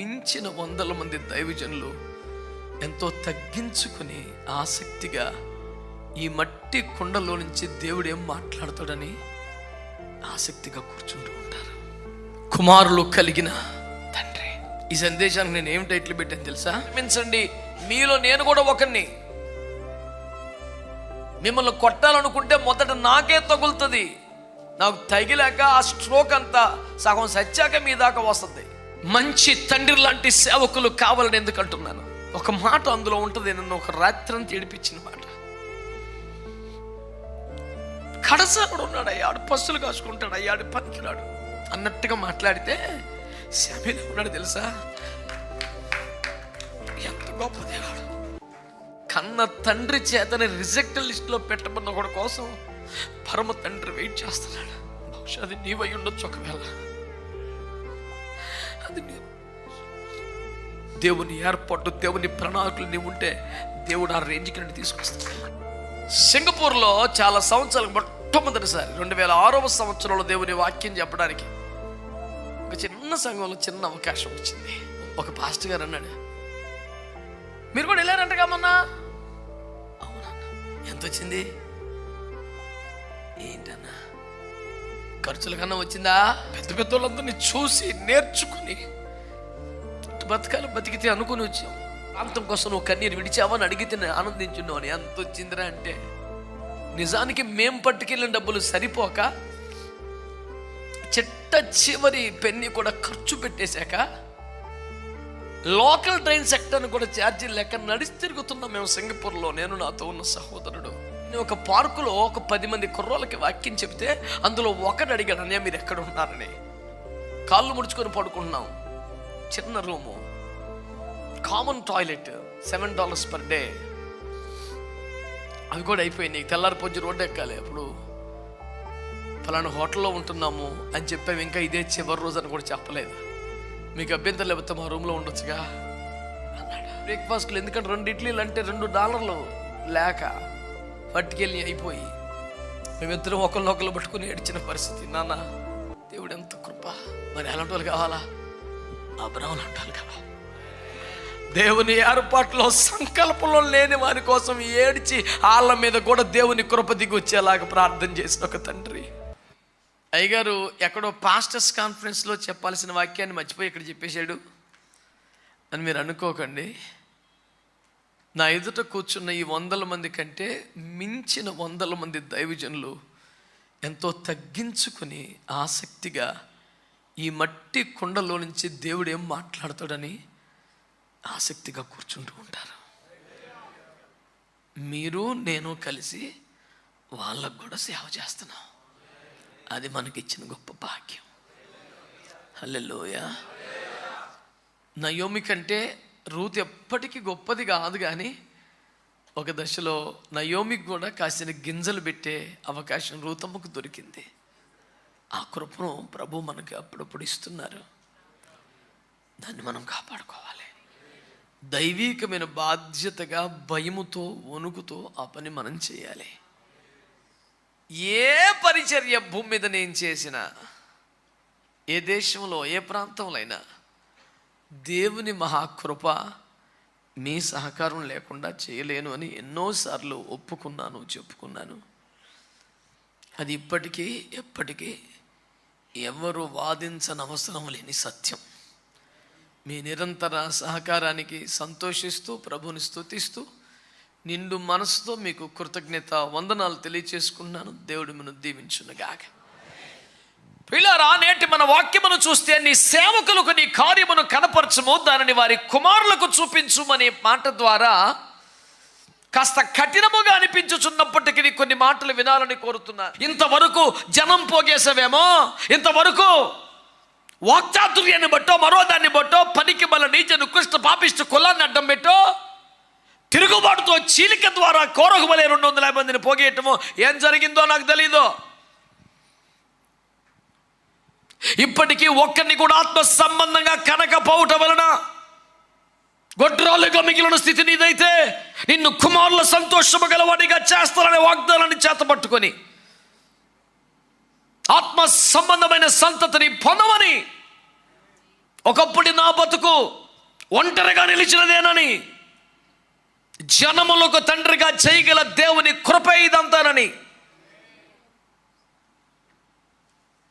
మించిన 100 మంది దైవజనులు ఎంతో తగ్గించుకుని ఆసక్తిగా ఈ మట్టి కుండలో నుంచి దేవుడు ఏం మాట్లాడతాడని ఆసక్తిగా కూర్చుంటూ ఉంటారు. కుమారులు కలిగిన తండ్రి. ఈ సందేశానికి నేను ఏం టైటిల్ పెట్టాను తెలుసా? క్షమించండి, మీలో నేను కూడా ఒకరిని. మిమ్మల్ని కొట్టాలనుకుంటే మొదట నాకే తగులుతుంది. నాకు తగిలాక ఆ స్ట్రోక్ అంతా సగం సచ్చాక మీ దాకా వస్తుంది. మంచి తండ్రి లాంటి సేవకులు కావాలని ఎందుకు అంటున్నాను? ఒక మాట అందులో ఉంటుంది, నన్ను ఒక రాత్రంతా ఏడిపించిన మాట. కడసాడు ఉన్నాడు, అయ్యాడు పస్సులు కాసుకుంటాడు, అయ్యాడు పనికిరాడు అన్నట్టుగా మాట్లాడితే శమీలో ఉన్నాడు తెలుసా? ఎంత గొప్ప దేవుడు. కన్న తండ్రి చేతని రిజెక్ట్ లిస్ట్లో పెట్టమన్న ఒకటి కోసం పరమ తండ్రి వెయిట్ చేస్తున్నాడు. బహుశా అది నీవై ఉండొచ్చు. ఒకవేళ అది దేవుని ఏర్పాటు, దేవుని ప్రణాళికలు నీవు ఉంటే దేవుడు ఆ రేంజ్కి నుండి తీసుకొస్తాడు. సింగపూర్లో చాలా సంవత్సరాలు మొట్టమొదటిసారి 2006వ సంవత్సరంలో దేవుని వాక్యం చెప్పడానికి ఒక చిన్న సంఘంలో చిన్న అవకాశం వచ్చింది. ఒక పాస్టర్ గారు అన్నాడు, మీరు కూడా వెళ్ళారంటగా మొన్న? అవునన్నా. ఎంత వచ్చింది? ఏంటన్నా? ఖర్చుల కన్నా వచ్చిందా? పెద్ద పెద్ద వాళ్ళందరినీ చూసి నేర్చుకుని బతకాలి, బతికితే అనుకుని వచ్చాం. ప్రాంతం కోసం నువ్వు కన్నీరు విడిచావని అడిగితే ఆనందించున్నావు అని. ఎంత వచ్చిందిరా అంటే, నిజానికి మేం పట్టుకెళ్ళిన డబ్బులు సరిపోక చిట్ట చివరి పెన్ని కూడా ఖర్చు పెట్టేశాక లోకల్ ట్రైన్ సెక్టర్ని కూడా ఛార్జీలు లెక్క నడిచి తిరుగుతున్నాం మేము సింగపూర్లో. నేను నాతో ఉన్న సహోదరుడు. నేను ఒక పార్కులో ఒక 10 మంది కుర్రోళ్ళకి వాక్యం చెప్తే అందులో ఒకడు అడిగాడు, అన్నయ్య మీరు ఎక్కడ ఉన్నారని. కాళ్ళు ముడుచుకొని పడుకుంటున్నాం. చిన్న room, common toilet, $7 per day. అవి కూడా అయిపోయినాయి. తెల్లారి పొద్దు రోడ్డు ఎక్కాలి. అప్పుడు ఫలానా హోటల్లో ఉంటున్నాము అని చెప్పాము. ఇంకా ఇదే చివరి రోజు అని కూడా చెప్పలేదు. మీకు అభ్యంతరం లేకపోతే మా రూమ్లో ఉండొచ్చుగా అన్నాడు. బ్రేక్ఫాస్ట్లు ఎందుకంటే 2 ఇడ్లీలు అంటే $2 లేక పట్టుకెళ్ళి అయిపోయి మేమిద్దరం ఒకరినొకరు పట్టుకుని ఏడ్చిన పరిస్థితి. నాన్న దేవుడు ఎంత కృప. మరి అలాంటి వాళ్ళు కావాలా? అబ్రహాం లాంటి వాళ్ళు కావాలి. దేవుని ఏర్పాట్లో సంకల్పంలో లేని వారి కోసం ఏడ్చి వాళ్ళ మీద కూడా దేవుని కృప దిగి వచ్చేలాగా ప్రార్థన చేసిన ఒక తండ్రి. అయ్యగారు ఎక్కడో పాస్టర్స్ కాన్ఫరెన్స్లో చెప్పాల్సిన వాక్యాన్ని మర్చిపోయి ఇక్కడ చెప్పేశాడు అని మీరు అనుకోకండి. నా ఎదుట కూర్చున్న ఈ 100 మంది కంటే మించిన 100 మంది దైవజనులు ఎంతో తగ్గించుకుని ఆసక్తిగా ఈ మట్టి కుండలో నుంచి దేవుడు ఏం మాట్లాడతాడని ఆసక్తిగా కూర్చుంటూ ఉంటారు. మీరు నేను కలిసి వాళ్ళకు కూడా సేవ చేస్తున్నాం. అది మనకిచ్చిన గొప్ప భాగ్యం. హల్లెలూయా. నయోమి కంటే రూత్ ఎప్పటికీ గొప్పది కాదు, కానీ ఒక దశలో నయోమికి కూడా కాసిన గింజలు పెట్టే అవకాశం రూతమ్మకు దొరికింది. ఆ కృపను ప్రభు మనకి అప్పుడప్పుడు ఇస్తున్నారు. దాన్ని మనం కాపాడుకోవాలి. దైవీకమైన బాధ్యతగా భయముతో వణుకుతో ఆ పని మనం చేయాలి. ఏ పరిచర్య భూమి మీద నేను చేసినా, ఏ దేశంలో ఏ ప్రాంతంలో అయినా దేవుని మహాకృప మీ సహకారం లేకుండా చేయలేను అని ఎన్నోసార్లు ఒప్పుకున్నాను, చెప్పుకున్నాను. అది ఇప్పటికీ ఎప్పటికీ ఎవరు వాదించనవసరం లేని సత్యం. మీ నిరంతర సహకారానికి సంతోషిస్తూ ప్రభుని స్తుతిస్తూ నిండు మనసుతో మీకు కృతజ్ఞత వందనాలు తెలియచేసుకున్నాను. దేవుడు మిమ్మల్ని దీవించునుగాక. పిల్లరా, నేటి మన వాక్యమును చూస్తే నీ సేవకులకు నీ కార్యమును కనపరచుము, దానిని వారి కుమారులకు చూపించుమనే మాట ద్వారా కాస్త కఠినముగా అనిపించుచున్నప్పటికీ కొన్ని మాటలు వినాలని కోరుతున్నా. ఇంతవరకు జనం పోగేసావేమో, ఇంతవరకు వాక్చాతుర్యాన్ని బట్టో మరో దాన్ని బట్టో పనికి మళ్ళీ నీచ నికృష్ట పాపిష్ట కులాన్ని అడ్డం పెట్టో తిరుగుబాటుతో చీలిక ద్వారా కోరకు వలె 250 మందిని పోగేయటము ఏం జరిగిందో నాకు తెలీదు. ఇప్పటికీ ఒక్కరిని కూడా ఆత్మ సంబంధంగా కనకపోవటం వలన గొడ్రాలుగా మిగిలిన స్థితి నీదైతే నిన్ను కుమారుల సంతోషము గలవాడిగా చేస్తారనే వాగ్దానాన్ని చేతపట్టుకొని ఆత్మ సంబంధమైన సంతతిని పొందమని ఒకప్పుడు నా బతుకు ఒంటరిగా నిలిచినదేనని, జనములకు తండ్రిగా చేయగల దేవుని కృప ఇదంతానని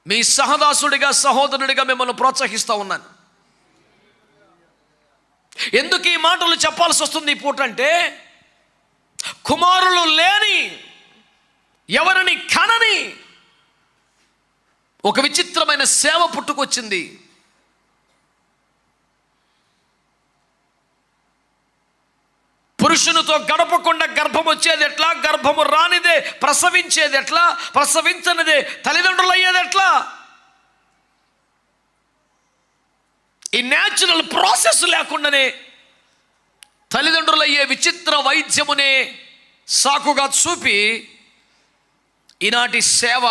మీ సహదాసుడిగా, సహోదరుడిగా మిమ్మల్ని ప్రోత్సహిస్తూ ఉన్నాను. ఎందుకు ఈ మాటలు చెప్పాల్సి వస్తుంది ఈ పూట అంటే, కుమారులు లేని, ఎవరిని కనని ఒక విచిత్రమైన సేవ పుట్టుకొచ్చింది. పురుషునితో గడపకుండా గర్భం వచ్చేది ఎట్లా, గర్భము రానిదే ప్రసవించేది ఎట్లా, ప్రసవించనిదే తల్లిదండ్రులు అయ్యేది ఎట్లా, ఈ న్యాచురల్ ప్రాసెస్ లేకుండానే తల్లిదండ్రులు అయ్యే విచిత్ర వైద్యమునే సాకుగా చూపి ఈనాటి సేవ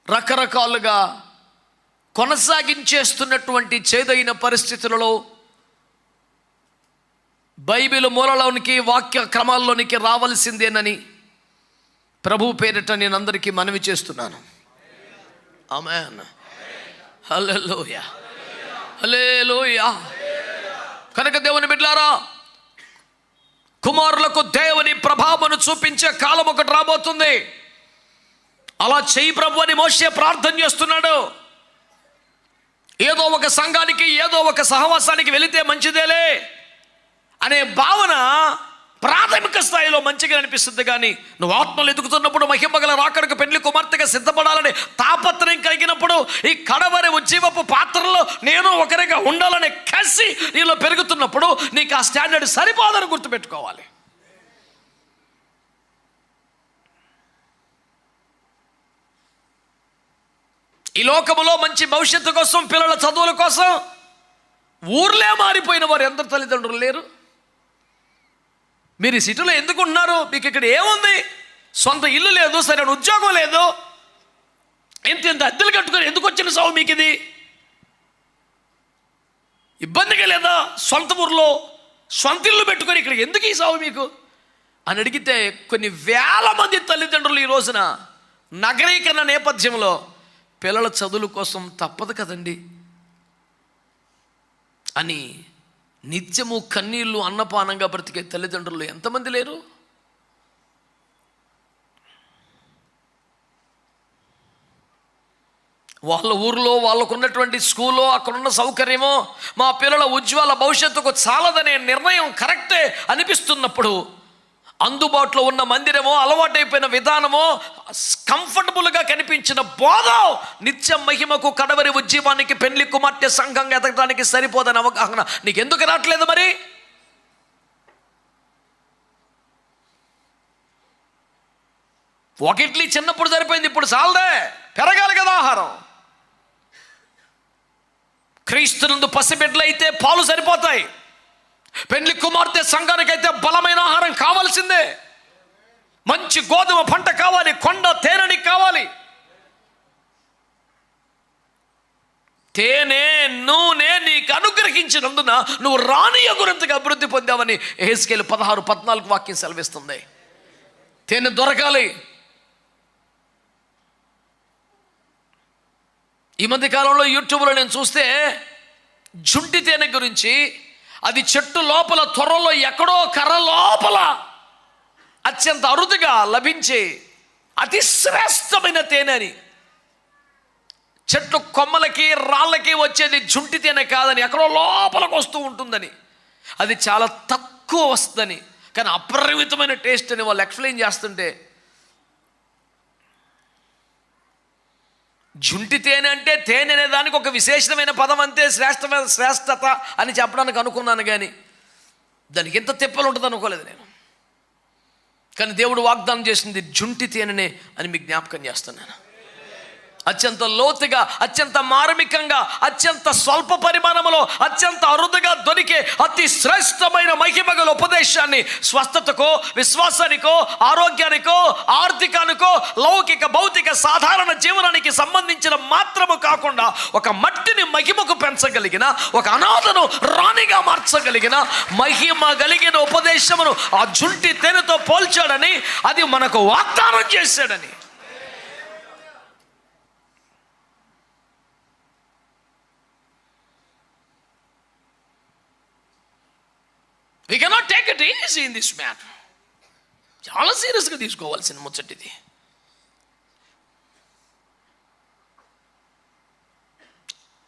రకరకాలుగా కొనసాగించేస్తున్నటువంటి చేదైన పరిస్థితులలో బైబిల్ మూలలోనికి, వాక్య క్రమాల్లోనికి రావలసిందేనని ప్రభు పేరిట నేను అందరికీ మనవి చేస్తున్నాను. ఆమేన్. హల్లెలూయా, హల్లెలూయా. కనుక దేవుని బిడ్డలారా, కుమారులకు దేవుని ప్రభావమును చూపించే కాలం ఒకటి రాబోతుంది. అలా చెయ్యి ప్రభు అని మోషే ప్రార్థన చేస్తున్నాడు. ఏదో ఒక సంఘానికి, ఏదో ఒక సహవాసానికి వెళితే మంచిదేలే అనే భావన ప్రాథమిక స్థాయిలో మంచిగా అనిపిస్తుంది. కానీ నువ్వు ఆత్మలు ఎదుగుతున్నప్పుడు, మహిమగల రాకడకు పెళ్లి కుమార్తెగా సిద్ధపడాలని తాపత్రయం కలిగినప్పుడు, ఈ కడవరి ఉజ్జీవపు పాత్రలో నేను ఒకరిగా ఉండాలనే కసి నీలో పెరుగుతున్నప్పుడు నీకు ఆ స్టాండర్డ్ సరిపోదని గుర్తుపెట్టుకోవాలి. ఈ లోకములో మంచి భవిష్యత్తు కోసం, పిల్లల చదువుల కోసం ఊర్లే మారిపోయిన వారు ఎందరు తల్లిదండ్రులు లేరు? మీరు ఈ సిటీలో ఎందుకు ఉన్నారు? మీకు ఇక్కడ ఏముంది? సొంత ఇల్లు లేదు, సరైన ఉద్యోగం లేదు, ఇంత అద్దెలు కట్టుకొని ఎందుకు వచ్చిన సావు మీకు? ఇది ఇబ్బందిగా లేదా? సొంత ఊర్లో సొంత ఇల్లు పెట్టుకొని ఇక్కడ ఎందుకు ఈ సావు మీకు అని అడిగితే కొన్ని వేల మంది తల్లిదండ్రులు ఈ రోజున నగరీకరణ నేపథ్యంలో పిల్లల చదువుల కోసం తప్పదు కదండి అని నిత్యము కన్నీళ్లు అన్నపానంగా బ్రతికే తల్లిదండ్రులు ఎంతమంది లేరు? వాళ్ళ ఊర్లో వాళ్ళకున్నటువంటి స్కూల్లో, అక్కడున్న సౌకర్యమో మా పిల్లల ఉజ్వల భవిష్యత్తుకు చాలదనే నిర్ణయం కరెక్టే అనిపిస్తున్నప్పుడు, అందుబాటులో ఉన్న మందిరమో, అలవాటైపోయిన విధానమో, కంఫర్టబుల్గా కనిపించిన బోధ నిత్య మహిమకు, కడవరి ఉజ్జీవానికి, పెళ్లి కుమార్తె సంఘంగా ఎదగడానికి సరిపోదని అవగాహన నీకు ఎందుకు రావట్లేదు? మరి ఒక ఇడ్లీ చిన్నప్పుడు సరిపోయింది, ఇప్పుడు చాలదే, పెరగాలి కదా ఆహారం. క్రీస్తునందు పసిబిడ్డలు అయితే పాలు సరిపోతాయి, పెళ్లి కుమార్తె సంఘానికైతే బలమైన ఆహారం కావాల్సిందే. మంచి గోధుమ పంట కావాలి, కొండ తేనెని కావాలి. తేనె, నూనె నీకు అనుగ్రహించినందున నువ్వు రానియగురంతగా అభివృద్ధి పొందావని యెహెజ్కేలు 16:14 వాక్యం సెలవిస్తుంది. తేనె దొరకాలి. ఈ మధ్య కాలంలో యూట్యూబ్లో నేను చూస్తే జుంటి తేనె గురించి, అది చెట్టు లోపల త్వరలో ఎక్కడో కర్ర లోపల అత్యంత అరుదుగా లభించే అతి శ్రేష్టమైన తేనె అని, చెట్టు కొమ్మలకి రాళ్ళకి వచ్చేది జుంటి తేనె కాదని, ఎక్కడో లోపలికి వస్తూ ఉంటుందని, అది చాలా తక్కువ వస్తుందని, కానీ అపరిమితమైన టేస్ట్ అని వాళ్ళు ఎక్స్ప్లెయిన్ చేస్తుంటే, జుంటి తేనె అంటే తేనె అనే దానికి ఒక విశేషమైన పదం అంతే, శ్రేష్టత అని చెప్పడానికి అనుకున్నాను, కానీ దానికి ఎంత తిప్పలు ఉంటుంది అనుకోలేదు నేను. కానీ దేవుడు వాగ్దానం చేసింది జుంటి తేనెనే అని మీకు జ్ఞాపకం చేస్తున్నాను. అత్యంత లోతుగా, అత్యంత మార్మికంగా, అత్యంత స్వల్ప పరిమాణంలో, అత్యంత అరుదుగా దొరికే అతి శ్రేష్టమైన మహిమగల ఉపదేశాన్ని స్వస్థతకో, విశ్వాసానికో, ఆరోగ్యానికో, ఆర్థికానికో, లౌకిక భౌతిక సాధారణ జీవనానికి సంబంధించిన మాత్రము కాకుండా ఒక మట్టిని మహిమకు పెంచగలిగిన, ఒక అనాథను రాణిగా మార్చగలిగిన మహిమ కలిగిన ఉపదేశమును ఆ జుంటి తేనెతో పోల్చాడని, అది మనకు వాగ్దానం చేశాడని. We cannot take it easy in this matter. చాలా సీరియస్గా తీసుకోవాల్సిన ముచ్చటిది.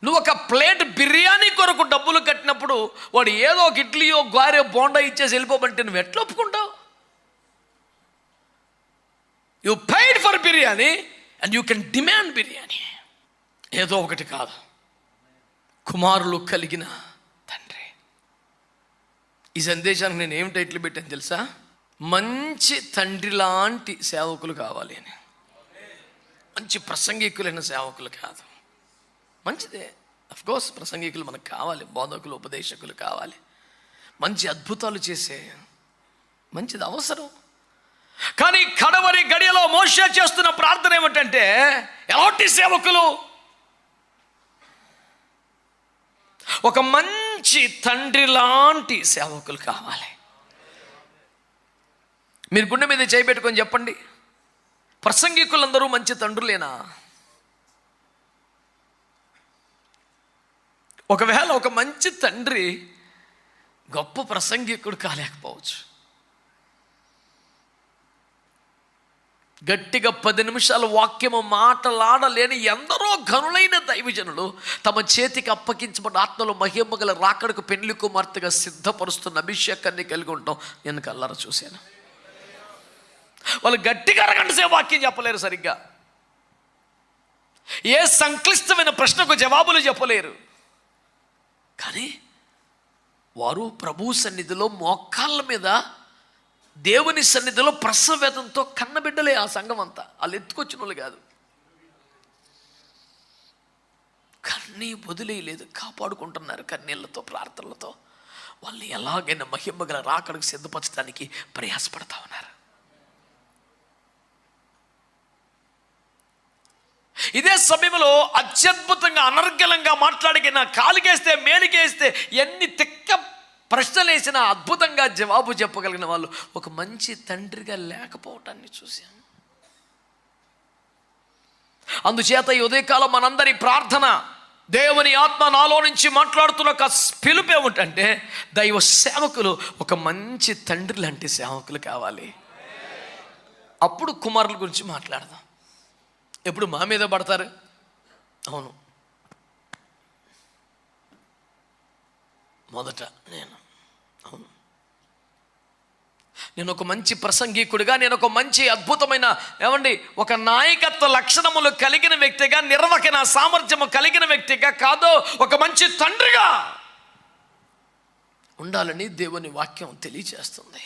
నువ్వు ఒక ప్లేట్ బిర్యానీ కొరకు డబ్బులు కట్టినప్పుడు వాడు ఏదో ఒక ఇడ్లీయో గారె బోండా ఇచ్చేసి వెళ్ళిపోమంటే నువ్వు ఎట్లా ఒప్పుకుంటావు? You paid for biryani and you can demand biryani. ఏదో ఒకటి కాదు. కుమారులు కలిగిన తండ్రి. ఈ సందేశానికి నేను ఏం టైటిల్ పెట్టాను తెలుసా? మంచి తండ్రి లాంటి సేవకులు కావాలి అని. మంచి ప్రసంగికులైన సేవకులు కాదు. మంచిదే, అఫ్కోర్స్ ప్రసంగికులు మనకు కావాలి, బోధకులు ఉపదేశకులు కావాలి, మంచి అద్భుతాలు చేసే మంచిది అవసరం. కానీ కడవరి గడియలో మోషే చేస్తున్న ప్రార్థన ఏమిటంటే, ఎలాంటి సేవకులు? ఒక మంచి తండ్రి లాంటి సేవకులు కావాలి. మీరు గుండె మీద చేయబెట్టుకొని చెప్పండి, ప్రసంగికులందరూ మంచి తండ్రులేనా? ఒకవేళ ఒక మంచి తండ్రి గొప్ప ప్రసంగికుడు కాలేకపోవచ్చు. గట్టిగా 10 నిమిషాల వాక్యము మాటలాడలేని ఎందరో ఘనులైన దైవజనులు తమ చేతికి అప్పగించబడిన ఆత్మలో మహిమ గల రాకడకు పెళ్లి కుమార్తెగా సిద్ధపరుస్తున్న అభిషేకాన్ని కలిగి ఉంటాం. నేను కళ్ళారా చూశాను. వాళ్ళు గట్టిగా అరగంట సేపు వాక్యం చెప్పలేరు, సరిగ్గా ఏ సంక్లిష్టమైన ప్రశ్నకు జవాబులు చెప్పలేరు. కానీ వారు ప్రభు సన్నిధిలో మోకాళ్ళ మీద దేవుని సన్నిధిలో ప్రసవేదంతో కన్నబిడ్డలే. ఆ సంఘం అంతా వాళ్ళు ఎత్తుకొచ్చిన వాళ్ళు కాదు. కన్నీ వదిలేయలేదు, కాపాడుకుంటున్నారు కన్నీళ్లతో, ప్రార్థనలతో. వాళ్ళని ఎలాగైనా మహిమ గల రాకడకు సిద్ధపరచడానికి ప్రయాసపడతా ఉన్నారు. ఇదే సమయంలో అత్యద్భుతంగా అనర్గళంగా మాట్లాడిన కాలికేస్తే మేలికేస్తే ఎన్ని తిక్క ప్రశ్నలు వేసినా అద్భుతంగా జవాబు చెప్పగలిగిన వాళ్ళు ఒక మంచి తండ్రిగా లేకపోవటాన్ని చూశాను. అందుచేత ఈ ఉదయకాలం మనందరి ప్రార్థన, దేవుని ఆత్మ నాలో నుంచి మాట్లాడుతున్న ఒక పిలుపు ఏమిటంటే, దైవ సేవకులు ఒక మంచి తండ్రి లాంటి సేవకులు కావాలి. అప్పుడు కుమారుల గురించి మాట్లాడదాం. ఎప్పుడు మా మీద పడతారు? అవును, మొదట నేను ఒక మంచి ప్రసంగికుడిగా, నేను ఒక మంచి అద్భుతమైన ఒక నాయకత్వ లక్షణములు కలిగిన వ్యక్తిగా, నిర్వహణ సామర్థ్యము కలిగిన వ్యక్తిగా కాదు, ఒక మంచి తండ్రిగా ఉండాలని దేవుని వాక్యం తెలియజేస్తుంది.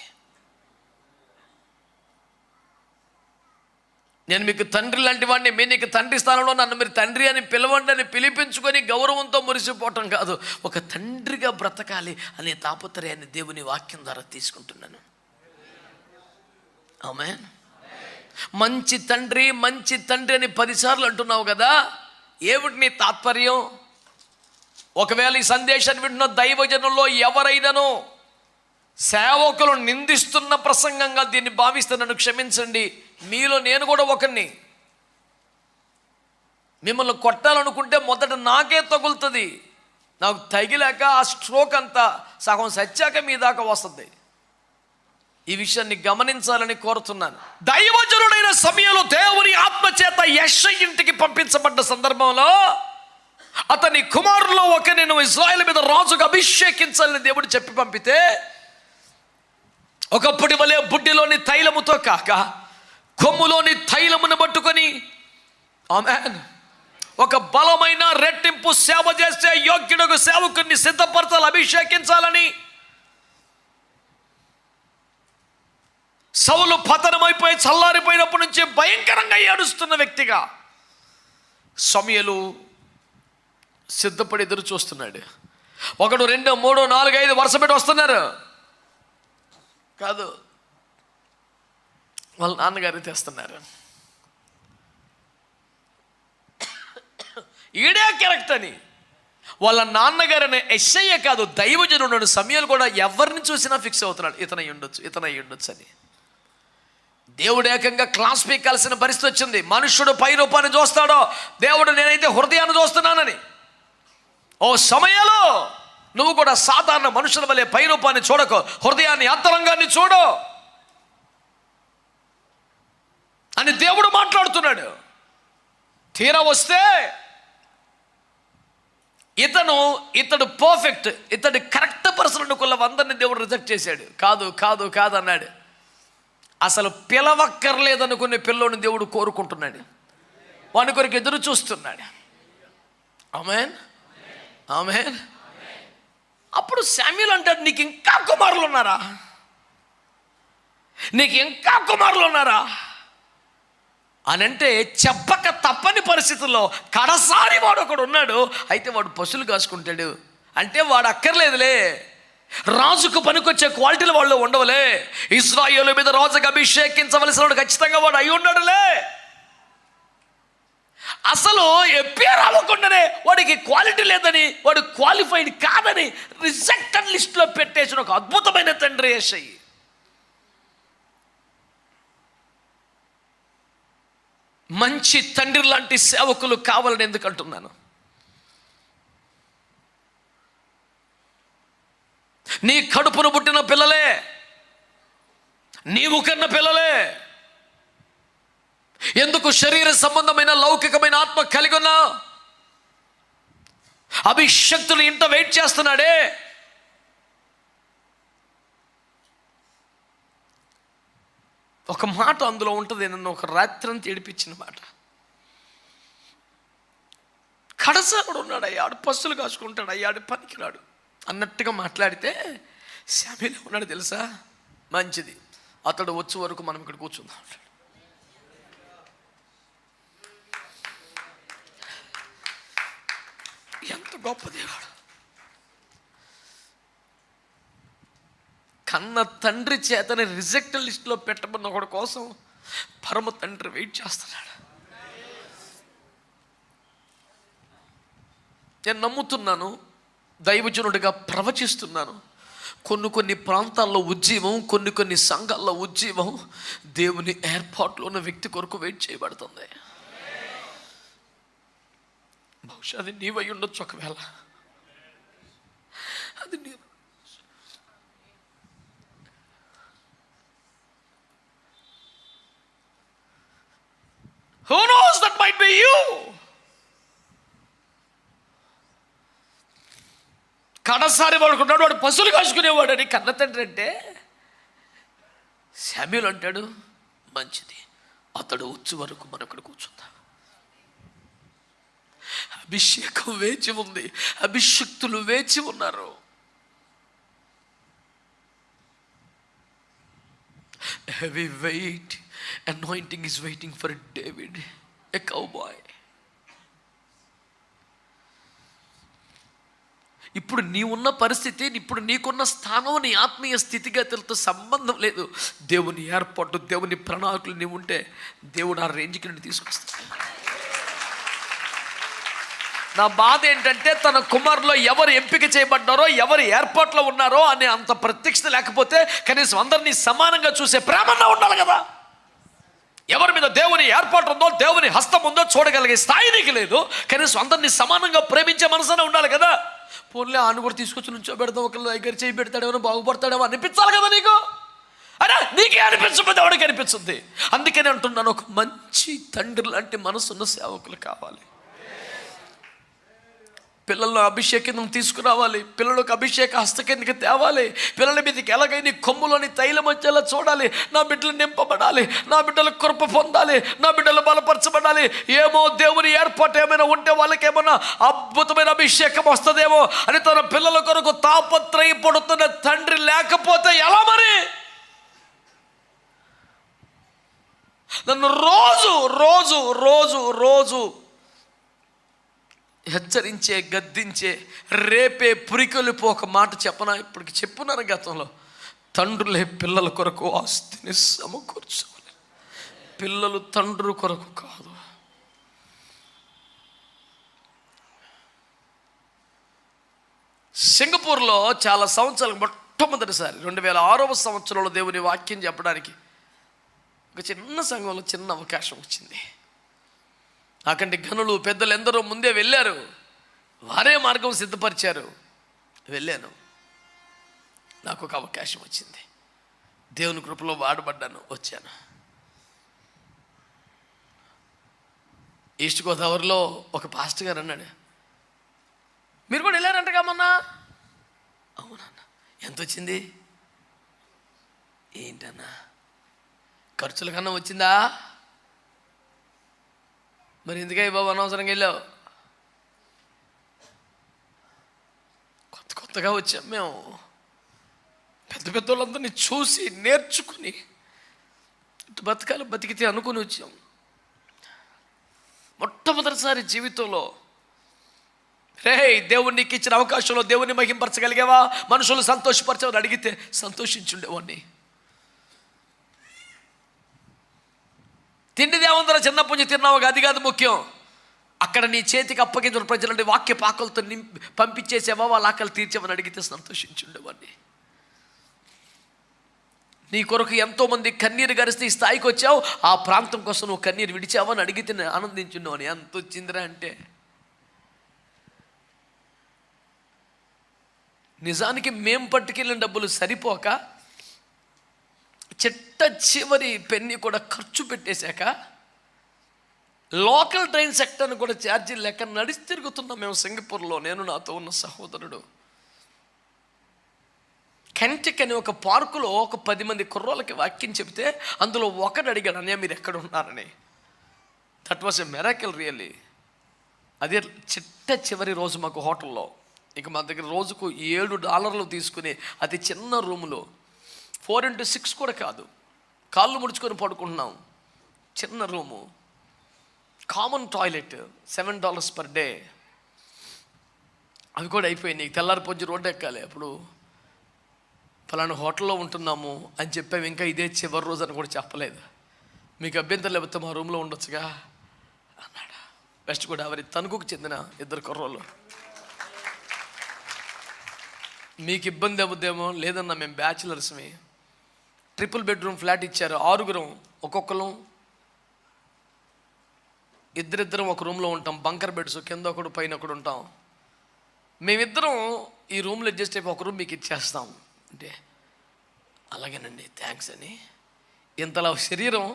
నేను మీకు తండ్రి లాంటి వాడిని, మీ నీకు తండ్రి స్థానంలో నన్ను మీరు తండ్రి అని పిలవండి అని పిలిపించుకొని గౌరవంతో మురిసిపోవటం కాదు, ఒక తండ్రిగా బ్రతకాలి అనే తాపత్రయాన్ని దేవుని వాక్యం ద్వారా తీసుకుంటున్నాను. ఆమేన్. మంచి తండ్రి మంచి తండ్రి అని 10 సార్లు అంటున్నావు కదా, ఏమిటి నీ తాత్పర్యం? ఒకవేళ ఈ సందేశాన్ని వింటున్న దైవజనుల్లో ఎవరైనాను సేవకులు నిందిస్తున్న ప్రసంగంగా దీన్ని భావిస్తే నన్ను క్షమించండి. మీలో నేను కూడా ఒకరిని. మిమ్మల్ని కొట్టాలనుకుంటే మొదట నాకే తగులుతుంది. నాకు తగిలాక ఆ స్ట్రోక్ అంతా సగం సచ్చాక మీ దాకా వస్తుంది. ఈ విషయాన్ని గమనించాలని కోరుతున్నాను. దైవజనుడైన సమయంలో దేవుని ఆత్మచేత యెషయా ఇంటికి పంపించబడ్డ సందర్భంలో అతని కుమారుల్లో ఒకరిని నువ్వు ఇశ్రాయేలు మీద రాజుగా అభిషేకించాలని దేవుడు చెప్పి పంపితే, ఒకప్పటి వలె బుడ్డిలోని తైలముతో కాక కొమ్ములోని తైలమును పట్టుకొని ఆమేన్ ఒక బలమైన రెట్టింపు సేవ చేసే యోగ్యుడు సేవకుడిని సిద్ధపరచాలి, అభిషేకించాలని సౌలు పతనమైపోయి చల్లారిపోయినప్పటి నుంచి భయంకరంగా ఏడుస్తున్న వ్యక్తిగా సమూయేలు సిద్ధపడి ఎదురు చూస్తున్నాడు. 1 2 3 4 5 వరుస పెట్టి వస్తున్నారు కాదు, వాళ్ళ నాన్నగారు తెస్తున్నారు. ఈడే కరెక్ట్ అని వాళ్ళ నాన్నగారిని యెషయా కాదు, దైవజనుడు సమూయేలు కూడా ఎవరిని చూసినా ఫిక్స్ అవుతున్నాడు, ఇతనై ఉండొచ్చు అని. దేవుడు ఏకంగా క్లాస్ పీకాల్సిన పరిస్థితి వచ్చింది. మనుష్యుడు పై రూపాన్ని చూస్తాడో, దేవుడు నేనైతే హృదయాన్ని చూస్తున్నానని. ఓ సమూయేలు నువ్వు కూడా సాధారణ మనుషుల వలె పైరూపాన్ని చూడకు, హృదయాన్ని అంతరంగాన్ని చూడు అని దేవుడు మాట్లాడుతున్నాడు. తీరా వస్తే ఇతడు పర్ఫెక్ట్, ఇతడు కరెక్ట్ పర్సన్ అనుకున్న 100ని దేవుడు రిజెక్ట్ చేశాడు. కాదు కాదు కాదు అన్నాడు. అసలు పిలవక్కర్లేదనుకునే పిల్లోని దేవుడు కోరుకుంటున్నాడు, వాని కొరకు ఎదురు చూస్తున్నాడు. ఆమేన్, ఆమేన్. అప్పుడు శామ్యూల్ అంటాడు, నీకు ఇంకా కుమారులు ఉన్నారా, నీకు ఇంకా కుమారులు ఉన్నారా అని అంటే, చెప్పక తప్పని పరిస్థితుల్లో కడసారి వాడు ఒకడు ఉన్నాడు. అయితే వాడు పశువులు కాసుకుంటాడు అంటే వాడు అక్కర్లేదులే, రాజుకు పనికొచ్చే క్వాలిటీలు వాళ్ళు ఉండవులే, ఇశ్రాయేలు మీద రాజుకు అభిషేకించవలసిన వాడు ఖచ్చితంగా వాడు అయి ఉన్నాడులే. అసలు ఎప్పేర్ అవ్వకుండానే వాడికి క్వాలిటీ లేదని, వాడు క్వాలిఫైడ్ కాదని రిజెక్టెడ్ లిస్ట్లో పెట్టేసిన ఒక అద్భుతమైన తండ్రి యేసయ్య. మంచి తండ్రి లాంటి సేవకులు కావాలని ఎందుకు అంటున్నాను? నీ కడుపును పుట్టిన పిల్లలే, నీవు కన్న పిల్లలే, ఎందుకు శరీర సంబంధమైన లౌకికమైన ఆత్మ కలిగి ఉన్నా అభిషక్తులు ఇంత వెయిట్ చేస్తున్నాడే. ఒక మాట అందులో ఉంటుంది, నన్ను ఒక రాత్రంతా ఏడిపించిన మాట. కడసాకుడు ఉన్నాడు, అయ్యాడు పశువులు కాసుకుంటాడు, అయ్యాడు పనికిరాడు అన్నట్టుగా మాట్లాడితే శామ్యూల్ ఉన్నాడు తెలుసా, మంచిది, అతడు వచ్చే వరకు మనం ఇక్కడ కూర్చుందాం. ఎంత గొప్ప దేవుడు! కన్న తండ్రి చేతని రిజెక్ట్ లిస్ట్లో పెట్టమన్న ఒకటి కోసం పరమ తండ్రి వెయిట్ చేస్తున్నాడు. నేను నమ్ముతున్నాను, దైవజనుడిగా ప్రవచిస్తున్నాను, కొన్ని ప్రాంతాల్లో ఉజ్జీవం, కొన్ని సంఘాల్లో ఉజ్జీవం దేవుని ఏర్పాట్లో ఉన్న వ్యక్తి కొరకు వెయిట్ చేయబడుతుంది. బహుశా అది నీవై ఉండొచ్చు, ఒకవేళ అది నీ who knows, that might be you. కడసారి వాడుకున్నాడు, వాడు పశువులు కాసుకునేవాడు అని కన్న తండ్రి అంటే, శామ్యూల్ అంటాడు మంచిది, అతడు వచ్చే వరకు మనం ఇక్కడ కూర్చుందాం. అభిషేకం వేచి ఉంది, అభిషక్తులు వేచి ఉన్నారు. Heavy weight anointing is waiting for David, a cowboy. ఇప్పుడు నీవున్న పరిస్థితి, ఇప్పుడు నీకున్న స్థానం, నీ ఆత్మీయ స్థితిగతులతో సంబంధం లేదు. దేవుని ఏర్పాటు, దేవుని ప్రణాళికలు నీవు ఉంటే దేవుడు ఆ రేంజ్కి నుండి తీసుకొస్తాడు. నా బాధ ఏంటంటే, తన కుమారులో ఎవరు ఎంపిక చేయబడ్డారో, ఎవరు ఏర్పాట్లో ఉన్నారో అనే అంత ప్రత్యక్షత లేకపోతే కనీసం అందరినీ సమానంగా చూసే ప్రేమన్నా ఉండాలి కదా. ఎవరి మీద దేవుని ఏర్పాటు ఉందో, దేవుని హస్తం ఉందో చూడగలిగే స్థాయి నీకు లేదు. కనీసం అందరినీ సమానంగా ప్రేమించే మనసునే ఉండాలి కదా. పోన్లే ఆయన కూడా తీసుకొచ్చి నుంచో పెడతాం, ఒకళ్ళు దగ్గర చేయి పెడతాడేమో, బాగుపడతాడేమో అనిపించాలి కదా నీకు. అరే నీకే అనిపించకపోతే ఎవరికి అనిపించుద్ది. అందుకని అంటున్నాను, ఒక మంచి తండ్రి లాంటి మనసున్న సేవకులు కావాలి. పిల్లలను అభిషేకం తీసుకురావాలి, పిల్లలకు అభిషేక హస్తకేంద్రికి తేవాలి, పిల్లల మీదకి ఎలాగైనా కొమ్ములోని తైలం వచ్చేలా చూడాలి. నా బిడ్డలు నింపబడాలి, నా బిడ్డలు కృప పొందాలి, నా బిడ్డలు బలపరచబడాలి. ఏమో దేవుని ఏర్పాటు ఏమైనా ఉంటే వాళ్ళకి ఏమన్నా అద్భుతమైన అభిషేకం వస్తుందేమో అని తన పిల్లల కొరకు తాపత్రయపడుతున్న తండ్రి లేకపోతే ఎలా మరి? నన్ను రోజు రోజు రోజు రోజు హెచ్చరించే, గద్దించే, రేపే పురికొలిపో ఒక మాట చెప్పనా? ఇప్పటికి చెప్పున్నాను గతంలో. తండ్రులే పిల్లల కొరకు ఆస్తిని సమకూర్చవాలి, పిల్లలు తండ్రుల కొరకు కాదు. సింగపూర్లో చాలా సంవత్సరాలకు మొట్టమొదటిసారి 2006వ సంవత్సరంలో దేవుని వాక్యం చెప్పడానికి ఒక చిన్న సంఘంలో చిన్న అవకాశం వచ్చింది. నాకంటే గనులు పెద్దలు ఎందరో ముందే వెళ్ళారు, వారే మార్గం సిద్ధపరిచారు. వెళ్ళాను. నాకు ఒక అవకాశం వచ్చింది. దేవుని కృపలో వాడబడ్డాను, వచ్చాను. ఈస్ట్ గోదావరిలో ఒక పాస్టర్ గారు అన్నాడు, మీరు కూడా వెళ్ళారంటగా మొన్న. అవునన్నా. ఎంత వచ్చింది? ఏంటన్నా, ఖర్చుల కన్నా వచ్చిందా? మరి ఎందుకే బాబు అనవసరంగా వెళ్ళావు? కొత్తగా వచ్చాం మేము, పెద్ద పెద్ద వాళ్ళందరినీ చూసి నేర్చుకుని ఇటు బతకాలి, బతికితే అనుకుని వచ్చాం. మొట్టమొదటిసారి జీవితంలో దేవుడు నీకు ఇచ్చిన అవకాశంలో దేవుడిని మహింపరచగలిగావా, మనుషులు సంతోషపరచమని అడిగితే సంతోషించుండేవాడిని. తిండి దేవుందరూ చిన్నప్పటి నుంచి తిన్నావు, అది కాదు ముఖ్యం. అక్కడ నీ చేతికి అప్పగించిన ప్రజలని వాక్య పాకలతో పంపించేసావా, వాళ్ళ ఆకలి తీర్చామని అడిగితే సంతోషించుండేవాడిని. నీ కొరకు ఎంతోమంది కన్నీరు గరిస్తే ఈ స్థాయికి వచ్చావు, ఆ ప్రాంతం కోసం నువ్వు కన్నీరు విడిచావు అని అడిగితే నేను ఆనందించున్నావు. ఎంత వచ్చిందిరా అంటే, నిజానికి మేం పట్టుకెళ్ళిన డబ్బులు సరిపోక చిట్ట చివరి పెన్ని కూడా ఖర్చు పెట్టేశాక లోకల్ ట్రైన్ సెక్టర్ని కూడా ఛార్జీలు లెక్క నడిచి తిరుగుతున్నాం మేము సింగపూర్లో. నేను నాతో ఉన్న సహోదరుడు కెంటిక్ అనే ఒక పార్కులో ఒక 10 మంది కుర్రోళ్ళకి వాక్యం చెబితే అందులో ఒకడు అడిగాడు, అన్నయ్య మీరు ఎక్కడ ఉన్నారని. That was a miracle really. అదే చిట్ట చివరి రోజు మాకు హోటల్లో, ఇక మా దగ్గర రోజుకు $7 తీసుకుని అతి చిన్న రూములో 4x6 కూడా కాదు, కాళ్ళు ముడుచుకొని పడుకుంటున్నాం. చిన్న room, common toilet, $7 per day. అవి కూడా అయిపోయినాయి. తెల్లారి పొంచి రోడ్డు ఎక్కాలి. అప్పుడు ఫలానా హోటల్లో ఉంటున్నాము అని చెప్పాము. ఇంకా ఇదే చివరి రోజు అని కూడా చెప్పలేదు. మీకు అభ్యంతరం లేకపోతే మా రూమ్లో ఉండొచ్చుగా అన్నాడు. వెస్ట్ గోదావరి తణుకుకు చెందిన 2 కుర్రోళ్ళు. మీకు ఇబ్బంది అవుద్దేమో, లేదన్నా మేము బ్యాచులర్స్మి. 3 bedroom ఫ్లాట్ ఇచ్చారు, 6 ఒక్కొక్కరు, ఇద్దరిద్దరం ఒక రూమ్లో ఉంటాం. బంకర్ బెడ్స్, కింద ఒకడు పైన ఒకడు ఉంటాం. మేమిద్దరం ఈ రూమ్లో అడ్జస్ట్ అయిపోయి ఒక రూమ్ మీకు ఇచ్చేస్తాం అంటే, అలాగేనండి థ్యాంక్స్ అని. ఇంతలా శరీరం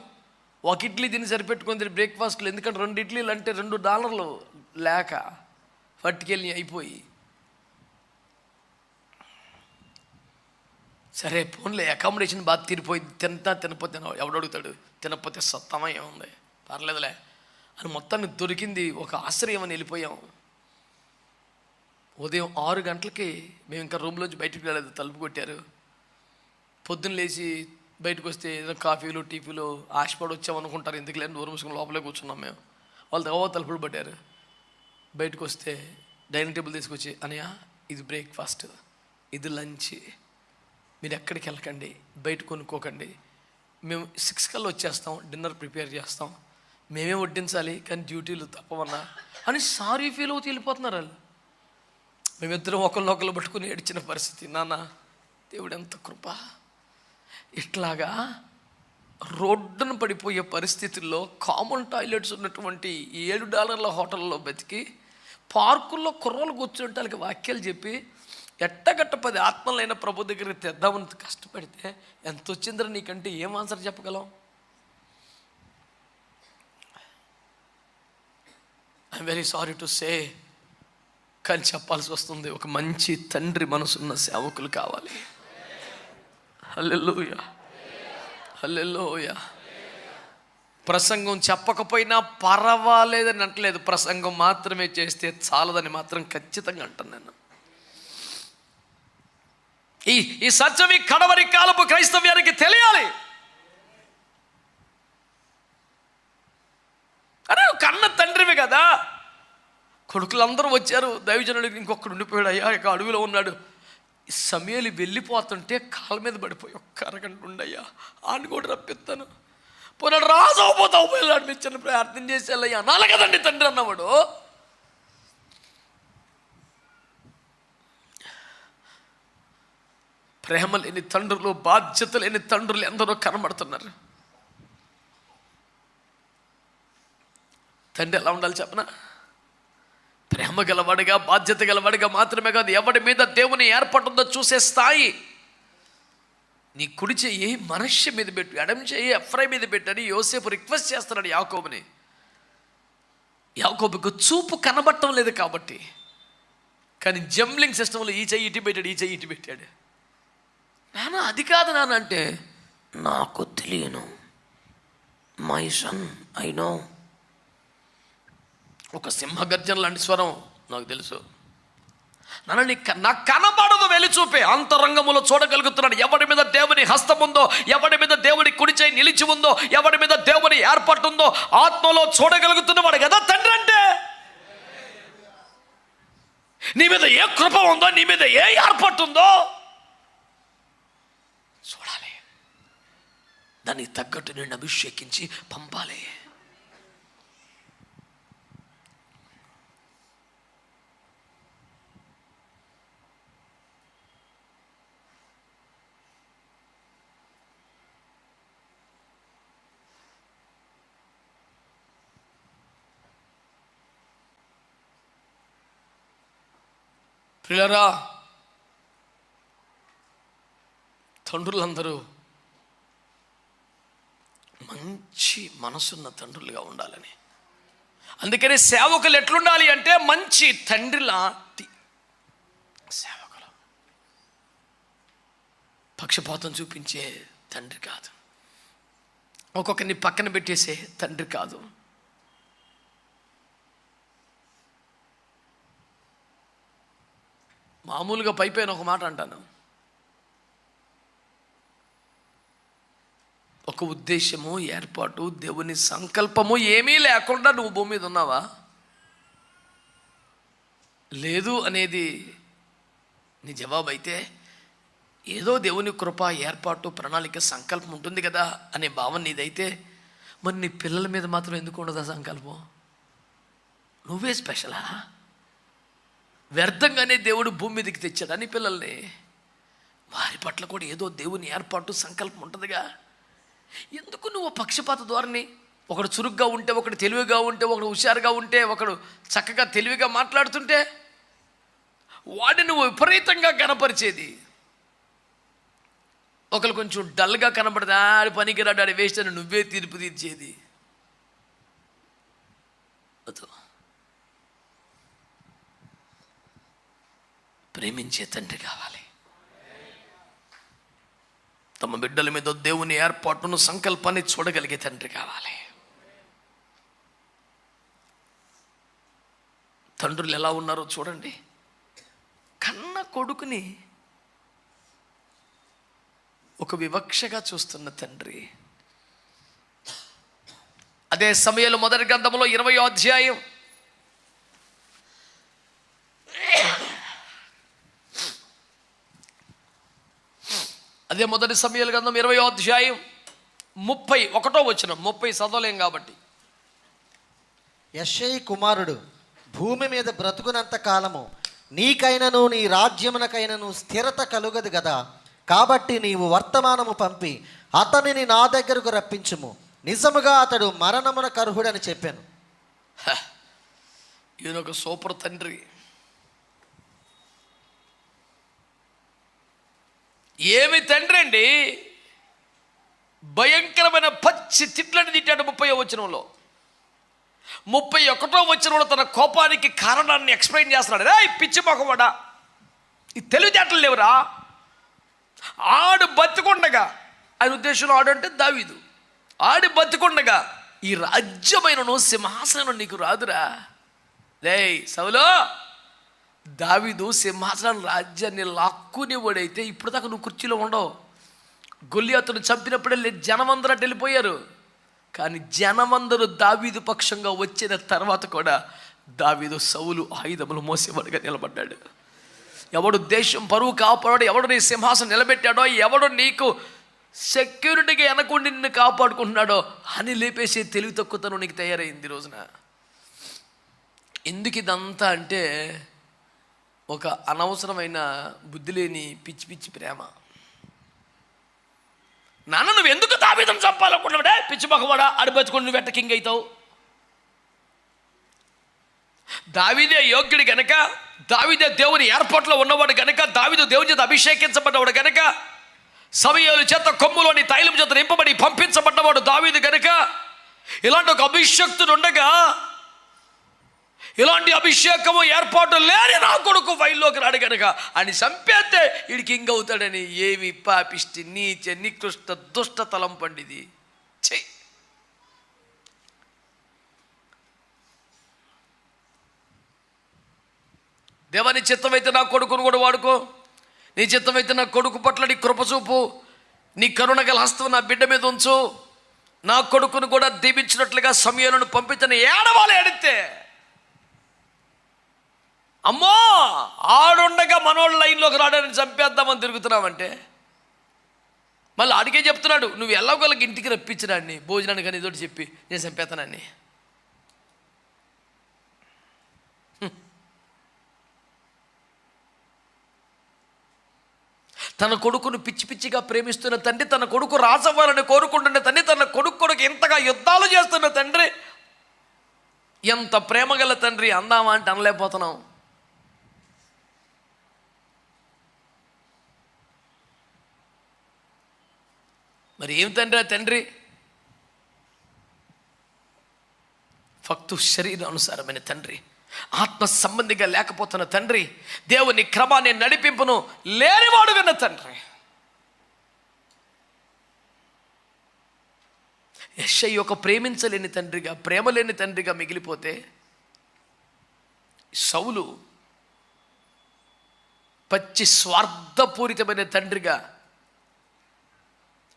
ఒక ఇడ్లీ తిని సరిపెట్టుకుంది బ్రేక్ఫాస్ట్లో. ఎందుకంటే 2 ఇడ్లీలు అంటే $2 లేక పట్టుకెళ్ళి అయిపోయి, సరే ఫోన్లో అకామిడేషన్ బాగా తీరిపోయింది. తినపోతే ఎవడు అడుగుతాడు, తినకపోతే సత్తమా ఏముంది పర్లేదులే అని మొత్తాన్ని దొరికింది. ఒక ఆశ్రయం అని వెళ్ళిపోయాం. ఉదయం 6 గంటలకి మేము ఇంకా రూమ్లోంచి బయటకు రాలేదు, తలుపు కొట్టారు. పొద్దున్న లేచి బయటకు వస్తే ఏదో కాఫీలు టీఫీలు ఆశపడి వచ్చామనుకుంటారు. ఎందుకు లేని దూరం మూసుకుని లోపలే కూర్చున్నాం మేము. వాళ్ళు తగ్గ తలుపులు పట్టారు. బయటకు వస్తే డైనింగ్ టేబుల్ తీసుకొచ్చి, అనయ్య ఇది బ్రేక్ఫాస్ట్, ఇది లంచ్, మీరు ఎక్కడికి వెళ్ళకండి, బయట కొనుక్కోకండి, మేము 6 కల్లా వచ్చేస్తాం, డిన్నర్ ప్రిపేర్ చేస్తాం, మేమే వడ్డించాలి కానీ డ్యూటీలు తప్పవన్నా అని సారీ ఫీల్ అవుతూ వెళ్ళిపోతున్నారు వాళ్ళు. మేమిద్దరం ఒకరినొకరు పట్టుకుని ఏడ్చిన పరిస్థితి. నాన్న దేవుడు ఎంత కృప. ఇట్లాగా రోడ్డును పడిపోయే పరిస్థితుల్లో కామన్ టాయిలెట్స్ ఉన్నటువంటి $7 హోటల్లో బతికి పార్కుల్లో కుర్రోలు కూర్చుంటానికి వాక్యాలు చెప్పి ఎట్టగట్ట 10 ఆత్మలైన ప్రభు దగ్గరికి తెద్దామని కష్టపడితే ఎంత వచ్చిందో నీకంటే ఏం ఆన్సర్ చెప్పగలం? I'm very sorry to say, కానీ చెప్పాల్సి వస్తుంది. ఒక మంచి తండ్రి మనసున్న సేవకులు కావాలి. హల్లెలూయా, హల్లెలూయా. ప్రసంగం చెప్పకపోయినా పర్వాలేదని అంటలేదు, ప్రసంగం మాత్రమే చేస్తే చాలదని మాత్రం ఖచ్చితంగా అంటాను నేను. ఈ సత్యం ఈ కడవరి కాలపు క్రైస్తవ్యానికి తెలియాలి. అరే కన్న తండ్రివి కదా, కొడుకులందరూ వచ్చారు, దైవజనుడికి ఇంకొకడు ఉండిపోయాడు. అయ్యా ఇక అడవిలో ఉన్నాడు. సమయాలు వెళ్ళిపోతుంటే కాళ్ళ మీద పడిపోయి, ఒక్క అరగంట ఉండయ్యా ఆడిని కూడా రప్పిస్తాను, పోనాడు రాజవుపోతావు పోయాడు, మీరు చిన్న ప్రార్థన చేసేయాలయ్యా అనాలి కదండి తండ్రి అన్నవాడు. ప్రేమ లేని తండ్రులు, బాధ్యత లేని తండ్రులు ఎందరో కనబడుతున్నారు. తండ్రి ఎలా ఉండాలి చెప్పనా? ప్రేమ గలవాడిగా, బాధ్యత గలవాడిగా మాత్రమే కాదు, ఎవడి మీద దేవుని ఏర్పడుతుందో చూసే స్థాయి. నీ కుడి చెయ్యి మనష్య మీద పెట్టు, ఎడమ చెయ్యి ఎఫ్రై మీద పెట్టని యోసేపు రిక్వెస్ట్ చేస్తున్నాడు యాకోబుని. యాకోబుకు చూపు కనబడటం లేదు కాబట్టి, కానీ జంబ్లింగ్ సిస్టంలో ఈ చెయ్యి ఇటు పెట్టాడు, ఈ చెయ్యి ఇటు పెట్టాడు. నాన్న అది కాదు నాన్న అంటే, నాకు తెలియను, మై సన్ ఐ నో. ఒక సింహగర్జన లాంటి స్వరం నాకు తెలుసు. నాన్న నాకు కనబడదు వెలిచూపే, అంతరంగములో చూడగలుగుతున్నాడు. ఎవడి మీద దేవుని హస్తం ఉందో, ఎవడి మీద దేవుని కుడి చేయి నిలిచి ఉందో, ఎవడి మీద దేవుని ఏర్పాటు ఉందో ఆత్మలో చూడగలుగుతున్నవాడు కదా తండ్రి అంటే. నీ మీద ఏ కృప ఉందో, నీ మీద ఏ ఏర్పాటు ఉందో చూడాలి. దానికి తగ్గట్టు నేను అభిషేకించి పంపాలి. ప్రియులారా, తండ్రులందరూ మంచి మనసున్న తండ్రులుగా ఉండాలని. అందుకని సేవకులు ఎట్లుండాలి అంటే మంచి తండ్రి లాంటి సేవకులు. పక్షపాతం చూపించే తండ్రి కాదు, ఒక్కొక్కరిని పక్కన పెట్టేసే తండ్రి కాదు. మామూలుగా పైపైన ఒక మాట అంటాను, ఒక ఉద్దేశము, ఏర్పాటు, దేవుని సంకల్పము ఏమీ లేకుండా నువ్వు భూమి మీద ఉన్నావా? లేదు అనేది నీ జవాబు అయితే, ఏదో దేవుని కృప, ఏర్పాటు, ప్రణాళిక, సంకల్పం ఉంటుంది కదా అనే భావన నీదైతే, మరి నీ పిల్లల మీద మాత్రం ఎందుకు ఉండదా సంకల్పం? నువ్వే స్పెషలా? వ్యర్థంగానే దేవుడు భూమి మీదకి తెచ్చాడని పిల్లల్ని, వారి పట్ల కూడా ఏదో దేవుని ఏర్పాటు, సంకల్పం ఉంటుందిగా. ఎందుకు నువ్వు పక్షపాత ధోరణి? ఒకడు చురుగ్గా ఉంటే, ఒకడు తెలివిగా ఉంటే, ఒకడు హుషారుగా ఉంటే, ఒకడు చక్కగా తెలివిగా మాట్లాడుతుంటే వాడిని నువ్వు విపరీతంగా కనపరిచేది. ఒకరు కొంచెం డల్గా కనపడదా, ఆడి పనికిరాడు, ఆడి వేస్ట్ అని నువ్వే తీర్పు తీర్చేది. ప్రేమించే తండ్రి కావాలి. తమ బిడ్డల మీద దేవుని ఏర్పాటును, సంకల్పాన్ని చూడగలిగే తండ్రి కావాలి. తండ్రులు ఎలా ఉన్నారో చూడండి. కన్న కొడుకుని ఒక వివక్షగా చూస్తున్న తండ్రి. అదే సమయంలో మొదటి గ్రంథంలో 20వ అధ్యాయం అదే మొదటి సమూయేలు గ్రంథం 20వ అధ్యాయం 31వ వచనం. 30 చదవలేం కాబట్టి. యెష్షయి కుమారుడు భూమి మీద బ్రతుకునంత కాలము నీకైనను నీ రాజ్యమునకైనను స్థిరత కలుగదు కదా. కాబట్టి నీవు వర్తమానము పంపి అతనిని నా దగ్గరకు రప్పించుము. నిజముగా అతడు మరణమునకు అర్హుడని చెప్పాను. ఈయన ఒక సూపర్ తండ్రి. ఏమి తండ్రి అండి! భయంకరమైన పచ్చి తిట్లని తిట్టాడు 30వ వచనంలో. 31వ వచనంలో తన కోపానికి కారణాన్ని ఎక్స్ప్లెయిన్ చేస్తున్నాడు. రే పిచ్చి మొహవాడా, ఈ తెలివితేటలు లేవురా. ఆడు బతికుండగా, ఆయన ఉద్దేశంలో ఆడు అంటే దావీదు, ఆడి బతికుండగా ఈ రాజ్యమైనను సింహాసనం నీకు రాదురా. రే సౌలో, దావీదు సింహాసనం రాజ్యాన్ని లాక్కునేవాడైతే ఇప్పుడు దాకా నువ్వు కుర్చీలో ఉండవు. గొల్లియాతును చంపినప్పుడే జనమందరూ వెళ్ళిపోయారు. కానీ జనమందరూ దావీదు పక్షంగా వచ్చిన తర్వాత కూడా దావీదు సౌలు ఆయుధములు మోసేవాడుగా నిలబడ్డాడు. ఎవడు దేశం పరువు కాపాడాడో, ఎవడు నీ సింహాసనం నిలబెట్టాడో, ఎవడు నీకు సెక్యూరిటీగా వెనకుండి నిన్ను కాపాడుకుంటున్నాడో అని లేపేసే తెలివి తక్కువతనం నీకు తయారైంది రోజున. ఎందుకు ఇదంతా అంటే ఒక అనవసరమైన బుద్ధి లేని పిచ్చి పిచ్చి ప్రేమ. నాన్న నువ్వు ఎందుకు దావీదును చంపాలనుకున్నావుడే? పిచ్చి మొహవాడా, అడిబెచ్చుకొని నువ్వు ఎట్ట కింగ్ అవుతావు? దావీదే యోగ్యుడు గనక, దావీదే దేవుని ఏర్పాట్లో ఉన్నవాడు గనక, దావీదు దేవుని చేత అభిషేకించబడ్డవాడు గనక, సమూయేలు చేత కొమ్ములోని తైలం చేత నింపబడి పంపించబడ్డవాడు దావీదు గనక, ఇలాంటి ఒక అభిషక్తుడు ఉండగా ఇలాంటి అభిషేకము ఏర్పాటు లేని నా కొడుకు ఫైల్లోకి రాడు గనక అని చంపేస్తే వీడికి ఇంగవుతాడని ఏమి పాపిష్టి నీచ నికృష్ట దుష్ట తలంపండిది. చెయ్యి. దేవా, నీ చిత్తమైతే నా కొడుకును కూడా వాడుకో, నీ చిత్తమైతే నా కొడుకు పట్ల నీ కృపచూపు, నీ కరుణ గల హస్తం నా బిడ్డ మీద ఉంచు, నా కొడుకును కూడా దీవించినట్లుగా సమూయేలును పంపించని ఏడవాలి. అడిగితే అమ్మో ఆడుండగా మనోళ్ళ లైన్లోకి రావడానికి చంపేద్దామని తిరుగుతున్నామంటే మళ్ళీ అడిగే చెప్తున్నాడు, నువ్వు ఎల్లగొల్లకి ఇంటికి రప్పించడాన్ని భోజనానికి అని ఇదోటి చెప్పి నేను చంపేతానని. తన కొడుకును పిచ్చి పిచ్చిగా ప్రేమిస్తున్న తండ్రి, తన కొడుకు రాజవ్వాలని కోరుకుంటున్న తండ్రి, తన కొడుకు ఇంతగా యుద్ధాలు చేస్తున్న తండ్రి, ఎంత ప్రేమ గల తండ్రి అందామా అంటే అనలేకపోతున్నాం. మరి ఏం తండ్రి ఆ తండ్రి? ఫక్తు శరీరానుసారమైన తండ్రి, ఆత్మ సంబంధిగా లేకపోతున్న తండ్రి, దేవుని క్రమాన్ని నడిపింపును లేనివాడు విన్న తండ్రి. యెషయా ఒక ప్రేమించలేని తండ్రిగా, ప్రేమ లేని తండ్రిగా మిగిలిపోతే, సౌలు పచ్చి స్వార్థపూరితమైన తండ్రిగా,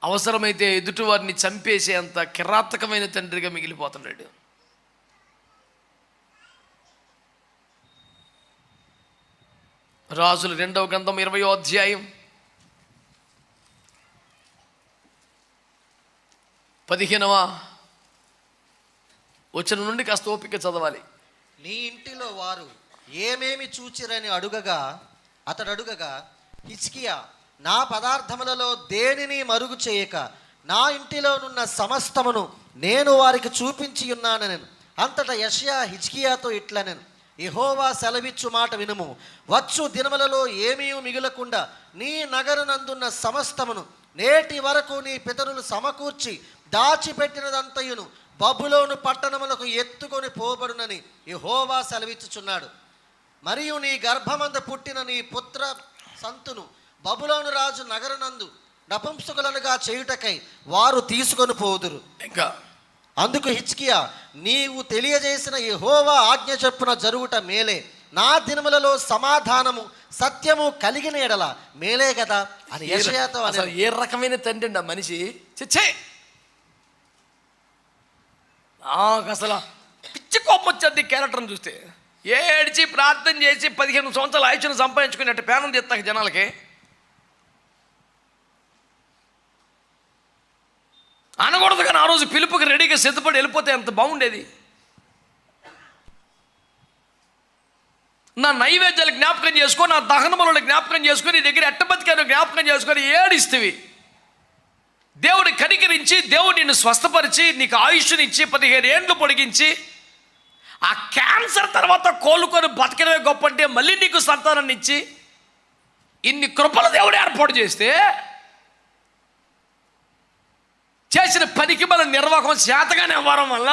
అవసరమైతే ఎదుటివారిని చంపేసే అంత కిరాతకమైన తండ్రిగా మిగిలిపోతున్నాడు. రాజుల 2వ గ్రంథం 20వ అధ్యాయం 15వ వచనం నుండి కాస్త ఓపిక చదవాలి. నీ ఇంటిలో వారు ఏమేమి చూచిరని అడుగగా హిజ్కియా, నా పదార్థములలో దేనిని మరుగు చేయక నా ఇంటిలోనున్న సమస్తమును నేను వారికి చూపించి ఉన్నానెను. అంతటా యెషయా హిజ్కియాతో ఇట్లనెను, యెహోవా సెలవిచ్చు మాట వినుము. వచ్చు దినములలో ఏమీ మిగులకుండా నీ నగరునందున్న సమస్తమును నేటి వరకు నీ పితరులు సమకూర్చి దాచిపెట్టినదంతయును బబులోను పట్టణములకు ఎత్తుకొని పోబడునని యెహోవా సెలవిచ్చుచున్నాడు. మరియు నీ గర్భమందు పుట్టిన నీ పుత్ర సంతును బబులోను రాజు నగరనందు నపుంసకులనుగా చేయుటకై వారు తీసుకొని పోదురు. ఇంకా అందుకు హిజ్కియా, నీవు తెలియజేసిన యెహోవా ఆజ్ఞ చొప్పున జరుగుట మేలే, నా దినములలో సమాధానము సత్యము కలిగిన ఎడల మేలే కదా అని యెషయాతో అసలు ఏ రకమైన తండ్రి అండి ఆ మనిషి? చిచ్చే, నాకు అసలు పిచ్చి కోపం వచ్చేది క్యారెక్టర్ని చూస్తే. ఏడ్చి ప్రార్థన చేసి 15 సంవత్సరాలు ఆయుష్ను సంపాదించుకున్నట్టు పేనం చేస్తాక జనాలకి అనకూడదు, కానీ ఆ రోజు పిలుపుకి రెడీగా సిద్ధపడి వెళ్ళిపోతే ఎంత బాగుండేది. నా నైవేద్యాలు జ్ఞాపకం చేసుకొని, నా దహనములను జ్ఞాపకం చేసుకొని, నీ దగ్గర ఎట్టబతికాను జ్ఞాపకం చేసుకొని ఏడిస్తేవి. దేవుడు కనికరించి, దేవుడు నిన్ను స్వస్థపరిచి, నీకు ఆయుష్నిచ్చి 15 ఏండ్లు పొడిగించి, ఆ క్యాన్సర్ తర్వాత కోలుకొని బతకడమే గొప్ప అంటే మళ్ళీ నీకు సంతానాన్ని ఇచ్చి ఇన్ని కృపలు దేవుడు ఏర్పాటు చేస్తే, చేసిన పనికి మన నిర్వాహకం శాతగానే అవ్వడం వల్ల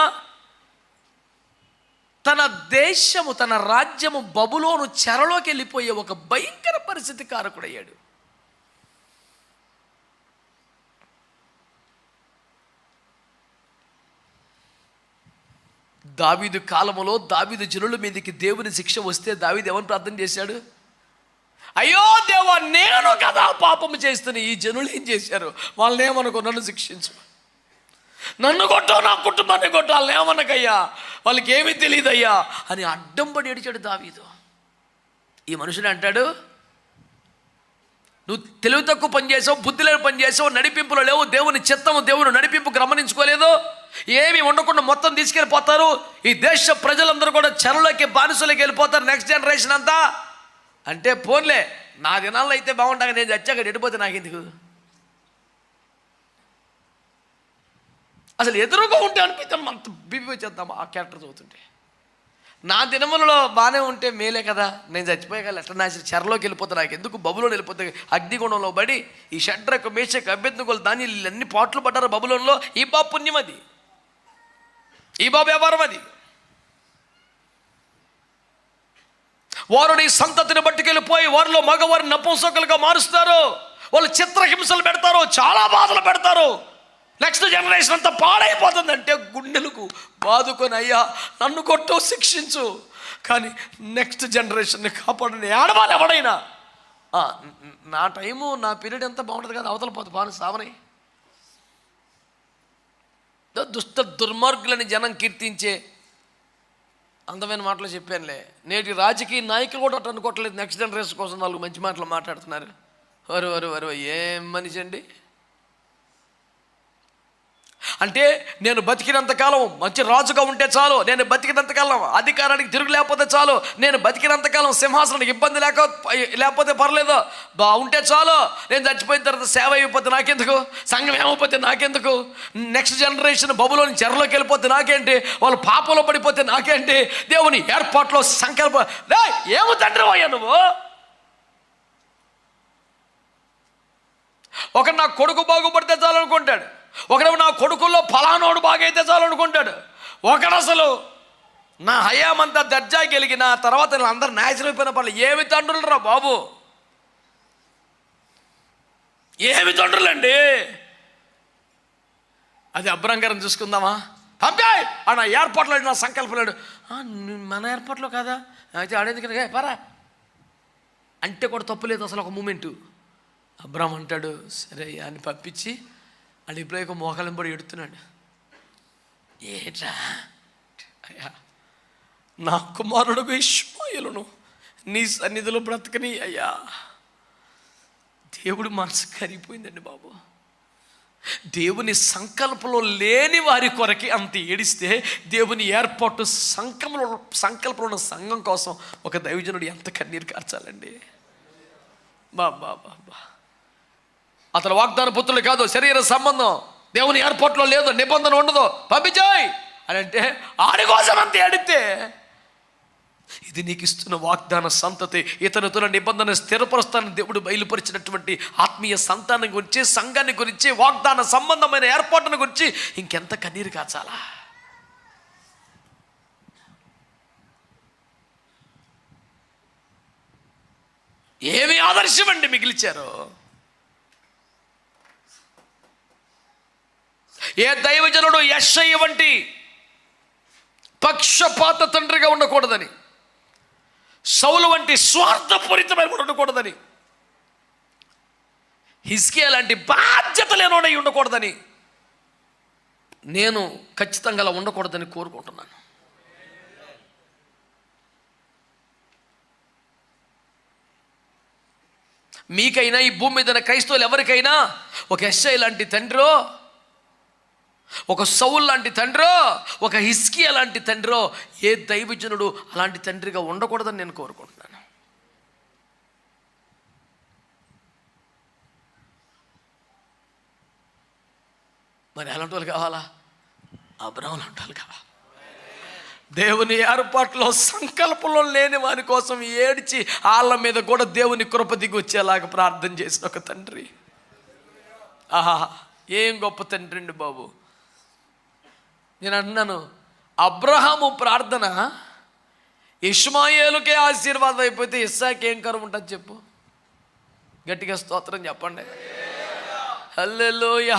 తన దేశము, తన రాజ్యము బబులోను చెరలోకి వెళ్ళిపోయే ఒక భయంకర పరిస్థితి కారకుడయ్యాడు. దావీదు కాలములో దావీదు జనుల మీదకి దేవుని శిక్ష వస్తే దావీదు ఏమని ప్రార్థన చేశాడు? అయ్యో దేవా, నేను కదా పాపము చేస్తున్న ఈ జనులు ఏం చేశారు? వాళ్ళని ఏమనుకో, నన్ను శిక్షించు, నన్ను కొట్టు, నా కుటుంబాన్ని కొట్టు, వాళ్ళని ఏమనకయ్యా, వాళ్ళకి ఏమీ తెలియదయ్యా అని అడ్డం పడి ఏడిచాడు దావీదు. ఈ మనుషుడు అంటాడు, నువ్వు తెలివి తక్కువ పని చేసావు, బుద్ధి లేని పని చేసావు, నడిపింపులో లేవు, దేవుని చిత్తము, దేవుని నడిపింపు గమనించుకోలేదు, ఏమి ఉండకుండా మొత్తం తీసుకెళ్ళిపోతారు, ఈ దేశ ప్రజలందరూ కూడా చెరలోకి బానిసలోకి వెళ్ళిపోతారు, నెక్స్ట్ జనరేషన్ అంతా అంటే పోన్లే, నా దినాల్లో అయితే బాగుంటాగా, నేను చచ్చాక ఎడిపోతే నాకెందుకు? అసలు ఎదురుగా ఉంటే అనిపిస్తాం, అంత బీపీ వచ్చేద్దాం ఆ క్యారెక్టర్ చదువుతుంటే. నా దినములలో బాగానే ఉంటే మేలే కదా, నేను చచ్చిపోయగల ఎట్లా నా చెరలోకి వెళ్ళిపోతే నాకు ఎందుకు, బబులోని వెళ్ళిపోతే అగ్నిగుణంలో పడి ఈ షడ్రకు మేషకు అభ్యర్థులు దాని అన్ని పాటలు పడ్డారు బబులోన్లో. ఈ బాబు పుణ్యం అది, ఈ బాబు వ్యవహారం అది. వారు నీ సంతతిని బట్టుకెళ్ళిపోయి వారిలో మగవారిని నపుంసకులుగా మారుస్తారు, వాళ్ళు చిత్రహింసలు పెడతారు, చాలా బాధలు పెడతారు. నెక్స్ట్ జనరేషన్ అంతా పాడైపోతుందంటే గుండెలకు బాదుకొని, అయ్యా నన్ను కొట్టు శిక్షించు, కానీ నెక్స్ట్ జనరేషన్ని కాపాడని ఆడవాళ్ళు ఎవడైనా. నా టైము నా పీరియడ్ ఎంత బాగుంటుంది కదా, అవతల పోతే బాగా సావని. దుష్ట దుర్మార్గులని జనం కీర్తించే అందమైన మాటలు చెప్పానులే. నేటి రాజకీయ నాయకులు కూడా అట్లా అనుకోవట్లేదు, నెక్స్ట్ జనరేషన్ కోసం 4 మంచి మాటలు మాట్లాడుతున్నారు. వరు ఏం మనిషి అండి అంటే, నేను బతికినంతకాలం మంచి రాజుగా ఉంటే చాలు, నేను బతికినంతకాలం అధికారానికి తిరుగు లేకపోతే చాలు, నేను బతికినంతకాలం సింహాసనానికి ఇబ్బంది లేకపోతే పర్లేదు, బాగుంటే చాలు, నేను చచ్చిపోయిన తర్వాత సేవ అయిపోతే నాకెందుకు, సంఘం ఏమైపోతే నాకెందుకు, నెక్స్ట్ జనరేషన్ బబులోని చెరలోకి వెళ్ళిపోతే నాకేంటి, వాళ్ళు పాపంలో పడిపోతే నాకేంటి, దేవుని ఏర్పాట్లో సంకల్పం. ఏమో తండ్రి అయ్యా నువ్వు. ఒకడు నా కొడుకు బాగుపడితే చాలనుకుంటాడు, ఒకడు నా కొడుకుల్లో ఫలానోడు బాగైతే చాలనుకుంటాడు, ఒకడు అసలు నా హయామంతా దర్జా గెలిగిన తర్వాత అందరు నాశనం అయిపోయిన పర్లేదు. ఏమి తండ్రులు రా బాబు, ఏమి తండ్రులండి. అది అబ్రహం గారిని చూసుకుందామా, పంపాయ్ నా ఏర్పాట్లో నా సంకల్పం లేడు. మన ఏర్పాట్లో కదా అయితే ఆడేందుకు పరా అంటే కూడా తప్పులేదు అసలు. ఒక మూమెంటు అబ్రహం అంటాడు, సరే అని పంపించి అది ఇప్పుడు మోకాలం పడి ఎడుతున్నాడు. ఏట్రా అయ్యా, నా కుమారుడు ఇష్మాయేలును నీ సన్నిధిలో బ్రతకని అయ్యా. దేవుడు మనసు కరిగిపోయిందండి బాబు. దేవుని సంకల్పంలో లేని వారి కొరకి అంత ఏడిస్తే, దేవుని ఏర్పాటు సంకల్పంలో ఉన్న సంఘం కోసం ఒక దైవజనుడు ఎంత కన్నీరు కార్చాలండి. బాబా అతను వాగ్దాన పుత్రులు కాదు, శరీర సంబంధం దేవుని ఏర్పాట్లో లేదు, నిబంధన ఉండదు, పంపించాయి అని అంటే ఆడి కోసం అంత ఏడితే, ఇది నీకు ఇస్తున్న వాగ్దాన సంతతి, ఇతనితో నిబంధన స్థిరపరుస్తానని దేవుడు బయలుపరిచినటువంటి ఆత్మీయ సంతానం గురించి, సంఘాన్ని గురించి, వాగ్దాన సంబంధమైన ఏర్పాటును గురించి ఇంకెంత కన్నీరు కాచాలా. ఏమి ఆదర్శం అండి మిగిల్చారో. ఏ దైవజనుడు యెషయా వంటి పక్షపాత తండ్రిగా ఉండకూడదని, సౌలు వంటి స్వార్థపూరితమైన ఉండకూడదని, హిజ్కియా లాంటి బాధ్యత లేనోడై ఉండకూడదని, నేను ఖచ్చితంగా అలా ఉండకూడదని కోరుకుంటున్నాను. మీకైనా ఈ భూమి మీద క్రైస్తవులు ఎవరికైనా ఒక యెషయా లాంటి తండ్రో, ఒక సౌలు లాంటి తండ్రో, ఒక హిజ్కియా లాంటి తండ్రో, ఏ దైవజనుడు అలాంటి తండ్రిగా ఉండకూడదని నేను కోరుకుంటున్నాను. మరి అలాంటి వాళ్ళు కావాలా? అబ్రహాం లాంటి వాళ్ళు కావాలా? దేవుని ఏర్పాట్లో సంకల్పంలో లేని వారి కోసం ఏడ్చి వాళ్ళ మీద కూడా దేవుని కృప దిగి వచ్చేలాగా ప్రార్థన చేసిన ఒక తండ్రి. ఆహా, ఏం గొప్ప తండ్రి అండి బాబు. నేను అంటున్నాను, అబ్రహాము ప్రార్థన ఇష్మాయేలుకే ఆశీర్వాదం అయిపోతే ఇస్సాకి ఏం కరువు ఉంటుంది చెప్పు? గట్టిగా స్తోత్రం చెప్పండి. హల్లెలూయా,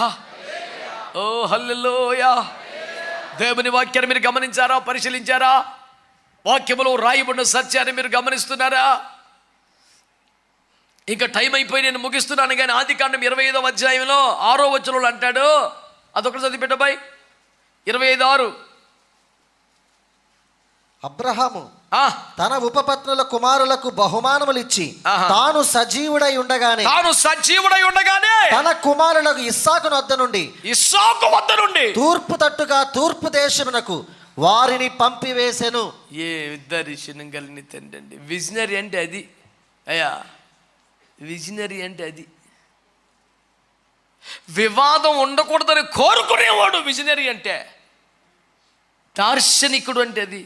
ఓ హల్లెలూయా. దేవుని వాక్యాన్ని మీరు గమనించారా, పరిశీలించారా? వాక్యములో రాయబడిన సత్యాన్ని మీరు గమనిస్తున్నారా? ఇంకా టైం అయిపోయి నేను ముగిస్తున్నాను, కానీ ఆదికాండం 25వ అధ్యాయంలో 6వ వచనంలో అంటాడు, అదొకటి చదివి పెట్టబాయ్. 25:6. అబ్రహాము తన ఉపపత్నుల కుమారులకు బహుమానములు ఇచ్చి తాను సజీవుడై ఉండగానే తన కుమారులకు ఇస్సాకు వద్ద నుండి తూర్పు తట్టుగా తూర్పు దేశమునకు వారిని పంపివేసెను. ఏ దర్శనం కలిగిన తండ్రి అండి. విజనరీ అంటే అది అయ్యా, విజనరీ అంటే అది. వివాదం ఉండకూడదని కోరుకునేవాడు విజనరీ అంటే. దార్శనికుడు అంటే అది.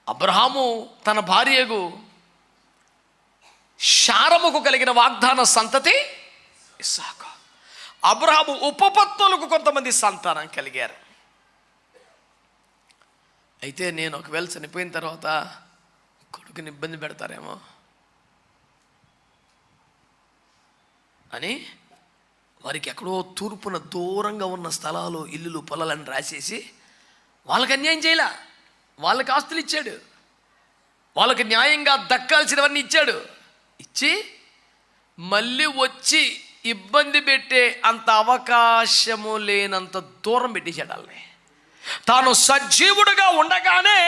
అబ్రహాము తన భార్యకు శారముకు కలిగిన వాగ్దాన సంతతి ఇస్సాకు. అబ్రహాము ఉపపత్తులకు కొంతమంది సంతానం కలిగారు. అయితే నేను ఒకవేళ చనిపోయిన తర్వాత కొడుకుని ఇబ్బంది పెడతారేమో అని వారికి ఎక్కడో తూర్పున దూరంగా ఉన్న స్థలాలు, ఇల్లులు, పొలాలని రాసేసి వాళ్ళకి అన్యాయం చేయలే. వాళ్ళకి ఆస్తులు ఇచ్చాడు, వాళ్ళకి న్యాయంగా దక్కాల్సినవన్నీ ఇచ్చాడు. ఇచ్చి మళ్ళీ వచ్చి ఇబ్బంది పెట్టే అంత అవకాశము లేనంత దూరం పెట్టేశాడు వాళ్ళని. తాను సజీవుడుగా ఉండగానే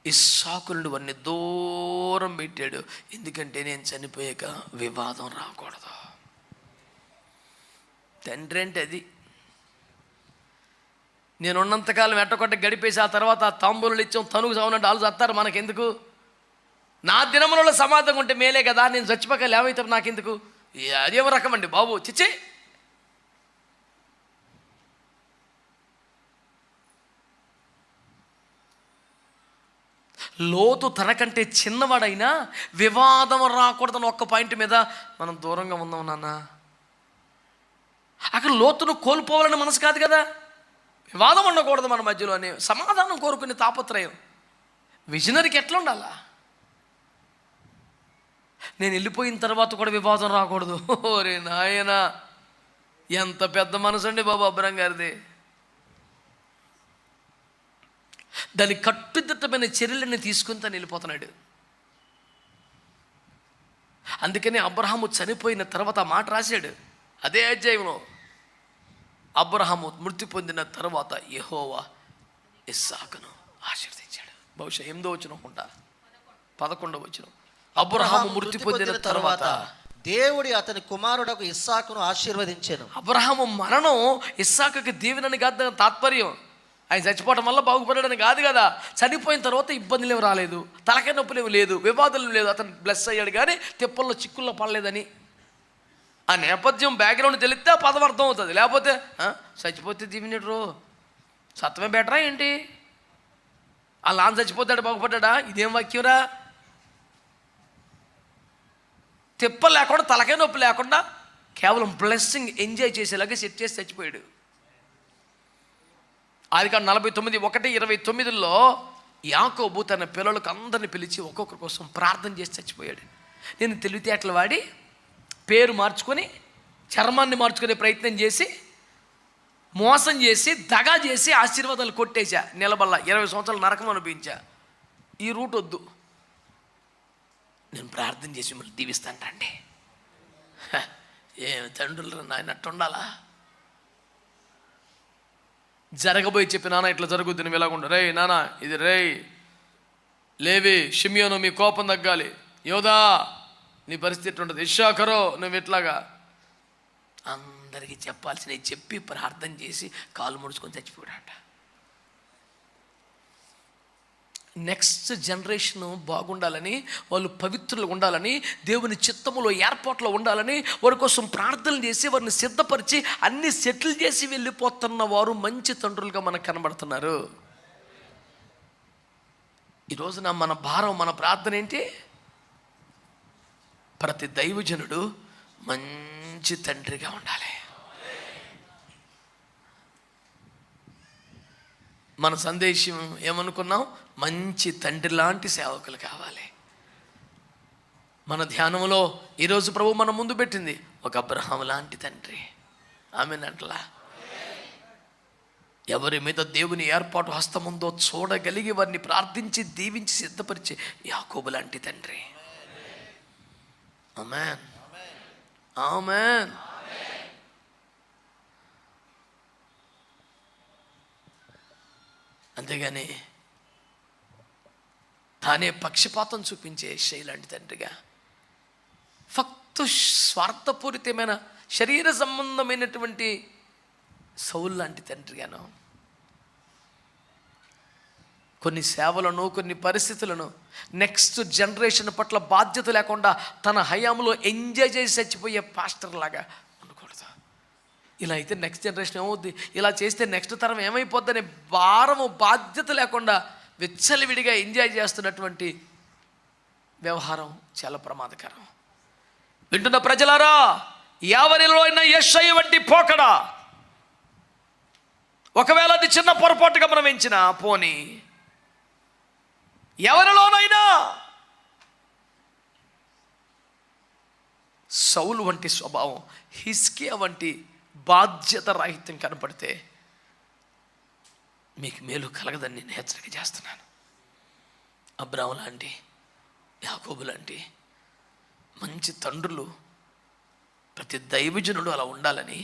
ఇస్సాకు నుండి వారిని దూరం పెట్టాడు. ఎందుకంటే నేను చనిపోయాక వివాదం రాకూడదు. తండ్రి అంటే అది. నేను ఉన్నంతకాలం ఎట్టకొట్ట గడిపేసి ఆ తర్వాత తాంబూలు ఇచ్చాం, తనుగు సావునంటే వాళ్ళు చస్తారు, మనకెందుకు? నా దినములలో సమాధంగా ఉంటే మేలే కదా, నేను చచ్చిపోక లేవైతే నాకెందుకు? అదేమో రకం అండి బాబు, చిచ్చే. లోతు తనకంటే చిన్నవాడైనా వివాదం రాకూడదని ఒక్క పాయింట్ మీద మనం దూరంగా ఉందాం నాన్న. అక్కడ లోతును కోల్పోవాలని మనసు కాదు కదా, వివాదం ఉండకూడదు మన మధ్యలో అని సమాధానం కోరుకునే తాపత్రయం. విజనరీకి ఎట్లా ఉండాలా? నేను వెళ్ళిపోయిన తర్వాత కూడా వివాదం రాకూడదు. ఓరే నాయన, ఎంత పెద్ద మనసు అండి బాబు అబ్రహం గారిది. దాని కట్టుదిట్టమైన చర్యలని తీసుకుని తను వెళ్ళిపోతున్నాడు. అందుకని అబ్రహాము చనిపోయిన తర్వాత ఆ మాట రాశాడు అదే అధ్యాయంలో. అబ్రహాము మృతి పొందిన తర్వాత యెహోవా ఇస్సాకును ఆశీర్వదించాడు. బహుశా 8వ వచనం అనుకుంటా, 11వ వచనం. అబ్రహాము మృతి పొందిన తర్వాత దేవుడి అతని కుమారుడకు ఇస్సాకును ఆశీర్వదించాను. అబ్రహాము మరణం ఇస్సాకుకి దీవెనని కాదు తాత్పర్యం. ఆయన చచ్చిపోవటం వల్ల బాగుపడడానికి కాదు కదా. చనిపోయిన తర్వాత ఇబ్బందులు ఏమి రాలేదు, తలకాయ నొప్పులు ఏమి లేదు, వివాదాలు లేదు. అతను బ్లెస్ అయ్యాడు కానీ తిప్పల్లో చిక్కుల్లో పడలేదని ఆ నేపథ్యం బ్యాక్గ్రౌండ్ తెలిస్తే ఆ పదం అర్థం అవుతుంది. లేకపోతే చచ్చిపోతే దీవినట్రు సత్వమే బెటరా ఏంటి? ఆ లాన్ చచ్చిపోతాడు బాగుపడ్డా, ఇదేం వాక్యంరా? తిప్ప లేకుండా తలకాయ నొప్పి లేకుండా కేవలం బ్లెస్సింగ్ ఎంజాయ్ చేసేలాగా సెట్ చేసి చచ్చిపోయాడు. ఆదికాండం 49:1-29లో యాకోబు తన పిల్లలకు అందరిని పిలిచి ఒక్కొక్కరి కోసం ప్రార్థన చేసి చచ్చిపోయాడు. నేను తెలివితేటలు వాడి పేరు మార్చుకొని చర్మాన్ని మార్చుకునే ప్రయత్నం చేసి మోసం చేసి దగా చేసి ఆశీర్వాదాలు కొట్టేశా. నిలబల్ల 20 సంవత్సరాలు నరకం అనిపించా. ఈ రూట్ వద్దు, నేను ప్రార్థన చేసి మిమ్మల్ని దీవిస్తానండి. ఏమి తండ్రులు నాయన అట్టు ఉండాలా? జరగబోయి చెప్పి నాన్న ఇట్లా జరుగుద్ది, నువ్వు ఇలాగుండు, రే నాన్న ఇది రే లేవి షిమియోను మీ కోపం తగ్గాలి, యోధా నీ పరిస్థితి ఉంటుంది, ఇశ్శాఖరో నువ్వు ఇట్లాగా అందరికీ చెప్పాల్సినవి చెప్పి ప్రార్థన చేసి కాలు ముడుచుకొని చచ్చిపోయాడంట. నెక్స్ట్ జనరేషన్ బాగుండాలని, వాళ్ళు పవిత్రులు ఉండాలని, దేవుని చిత్తములో ఏర్పాట్లో ఉండాలని వారి కోసం ప్రార్థనలు చేసి వారిని సిద్ధపరిచి అన్ని సెటిల్ చేసి వెళ్ళిపోతున్న వారు మంచి తండ్రులుగా మనకు కనబడుతున్నారు. ఈరోజున మన భారం, మన ప్రార్థన ఏంటి? ప్రతి దైవజనుడు మంచి తండ్రిగా ఉండాలి. మన సందేశం ఏమనుకున్నాం? మంచి తండ్రి లాంటి సేవకులు కావాలి. మన ధ్యానంలో ఈరోజు ప్రభు మన ముందు పెట్టింది ఒక అబ్రహాము లాంటి తండ్రి. ఆమెనంటలా ఎవరి మీద దేవుని ఏర్పాటు హస్తముందో చూడగలిగి వారిని ప్రార్థించి దీవించి సిద్ధపరిచే యాకోబు లాంటి తండ్రి. ఆమేన్, ఆమేన్. అంతేగాని తానే పక్షపాతం చూపించే శైలాంటి తండ్రిగా, ఫక్తు స్వార్థపూరితమైన శరీర సంబంధమైనటువంటి సౌలు లాంటి తండ్రిగాను, కొన్ని సేవలను కొన్ని పరిస్థితులను నెక్స్ట్ జనరేషన్ పట్ల బాధ్యత లేకుండా తన హయాంలో ఎంజాయ్ చేసి చచ్చిపోయే పాస్టర్ లాగా ఉండకూడదు. ఇలా అయితే నెక్స్ట్ జనరేషన్ ఏమవుద్ది, ఇలా చేస్తే నెక్స్ట్ తరం ఏమైపోద్దనే భారము బాధ్యత లేకుండా విచ్చలవిడిగా ఎంజాయ్ చేస్తున్నటువంటి వ్యవహారం చాలా ప్రమాదకరం. వింటున్న ప్రజలారా, ఎవరిలో అయినా యెషయా వంటి పోకడా, ఒకవేళ అది చిన్న పొరపాటుగా మనం ఎంచినా పోనీ, ఎవరిలోనైనా సౌలు వంటి స్వభావం, హిజ్కియా వంటి బాధ్యత రాహిత్యం కనపడితే మీకు మేలు కలగదని నేను హెచ్చరిక చేస్తున్నాను. అబ్రాహాము లాంటి, యాకోబు లాంటి మంచి తండ్రులు, ప్రతి దైవజనుడు అలా ఉండాలని,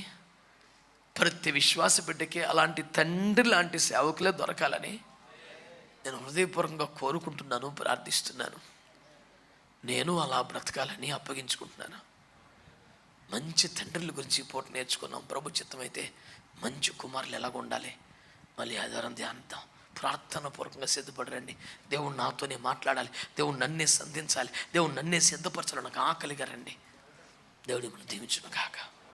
ప్రతి విశ్వాస బిడ్డకి అలాంటి తండ్రి లాంటి సేవకులే దొరకాలని నేను హృదయపూర్వకంగా కోరుకుంటున్నాను, ప్రార్థిస్తున్నాను. నేను అలా బ్రతకాలని అప్పగించుకుంటున్నాను. మంచి తండ్రుల గురించి పూట నేర్చుకున్నాం. ప్రభు చిత్తమైతే మంచి కుమారులు ఎలాగ ఉండాలి, మళ్ళీ ఆధారం ధ్యానిద్దాం. ప్రార్థన పూర్వకంగా సిద్ధపడరండి. దేవుడు నాతోనే మాట్లాడాలి, దేవుడు నన్నే సంధించాలి, దేవుడు నన్నే సిద్ధపరచాలి, నాకు ఆకలిగా రండి. దేవుడు మిమ్మల్ని దీవించును కాక.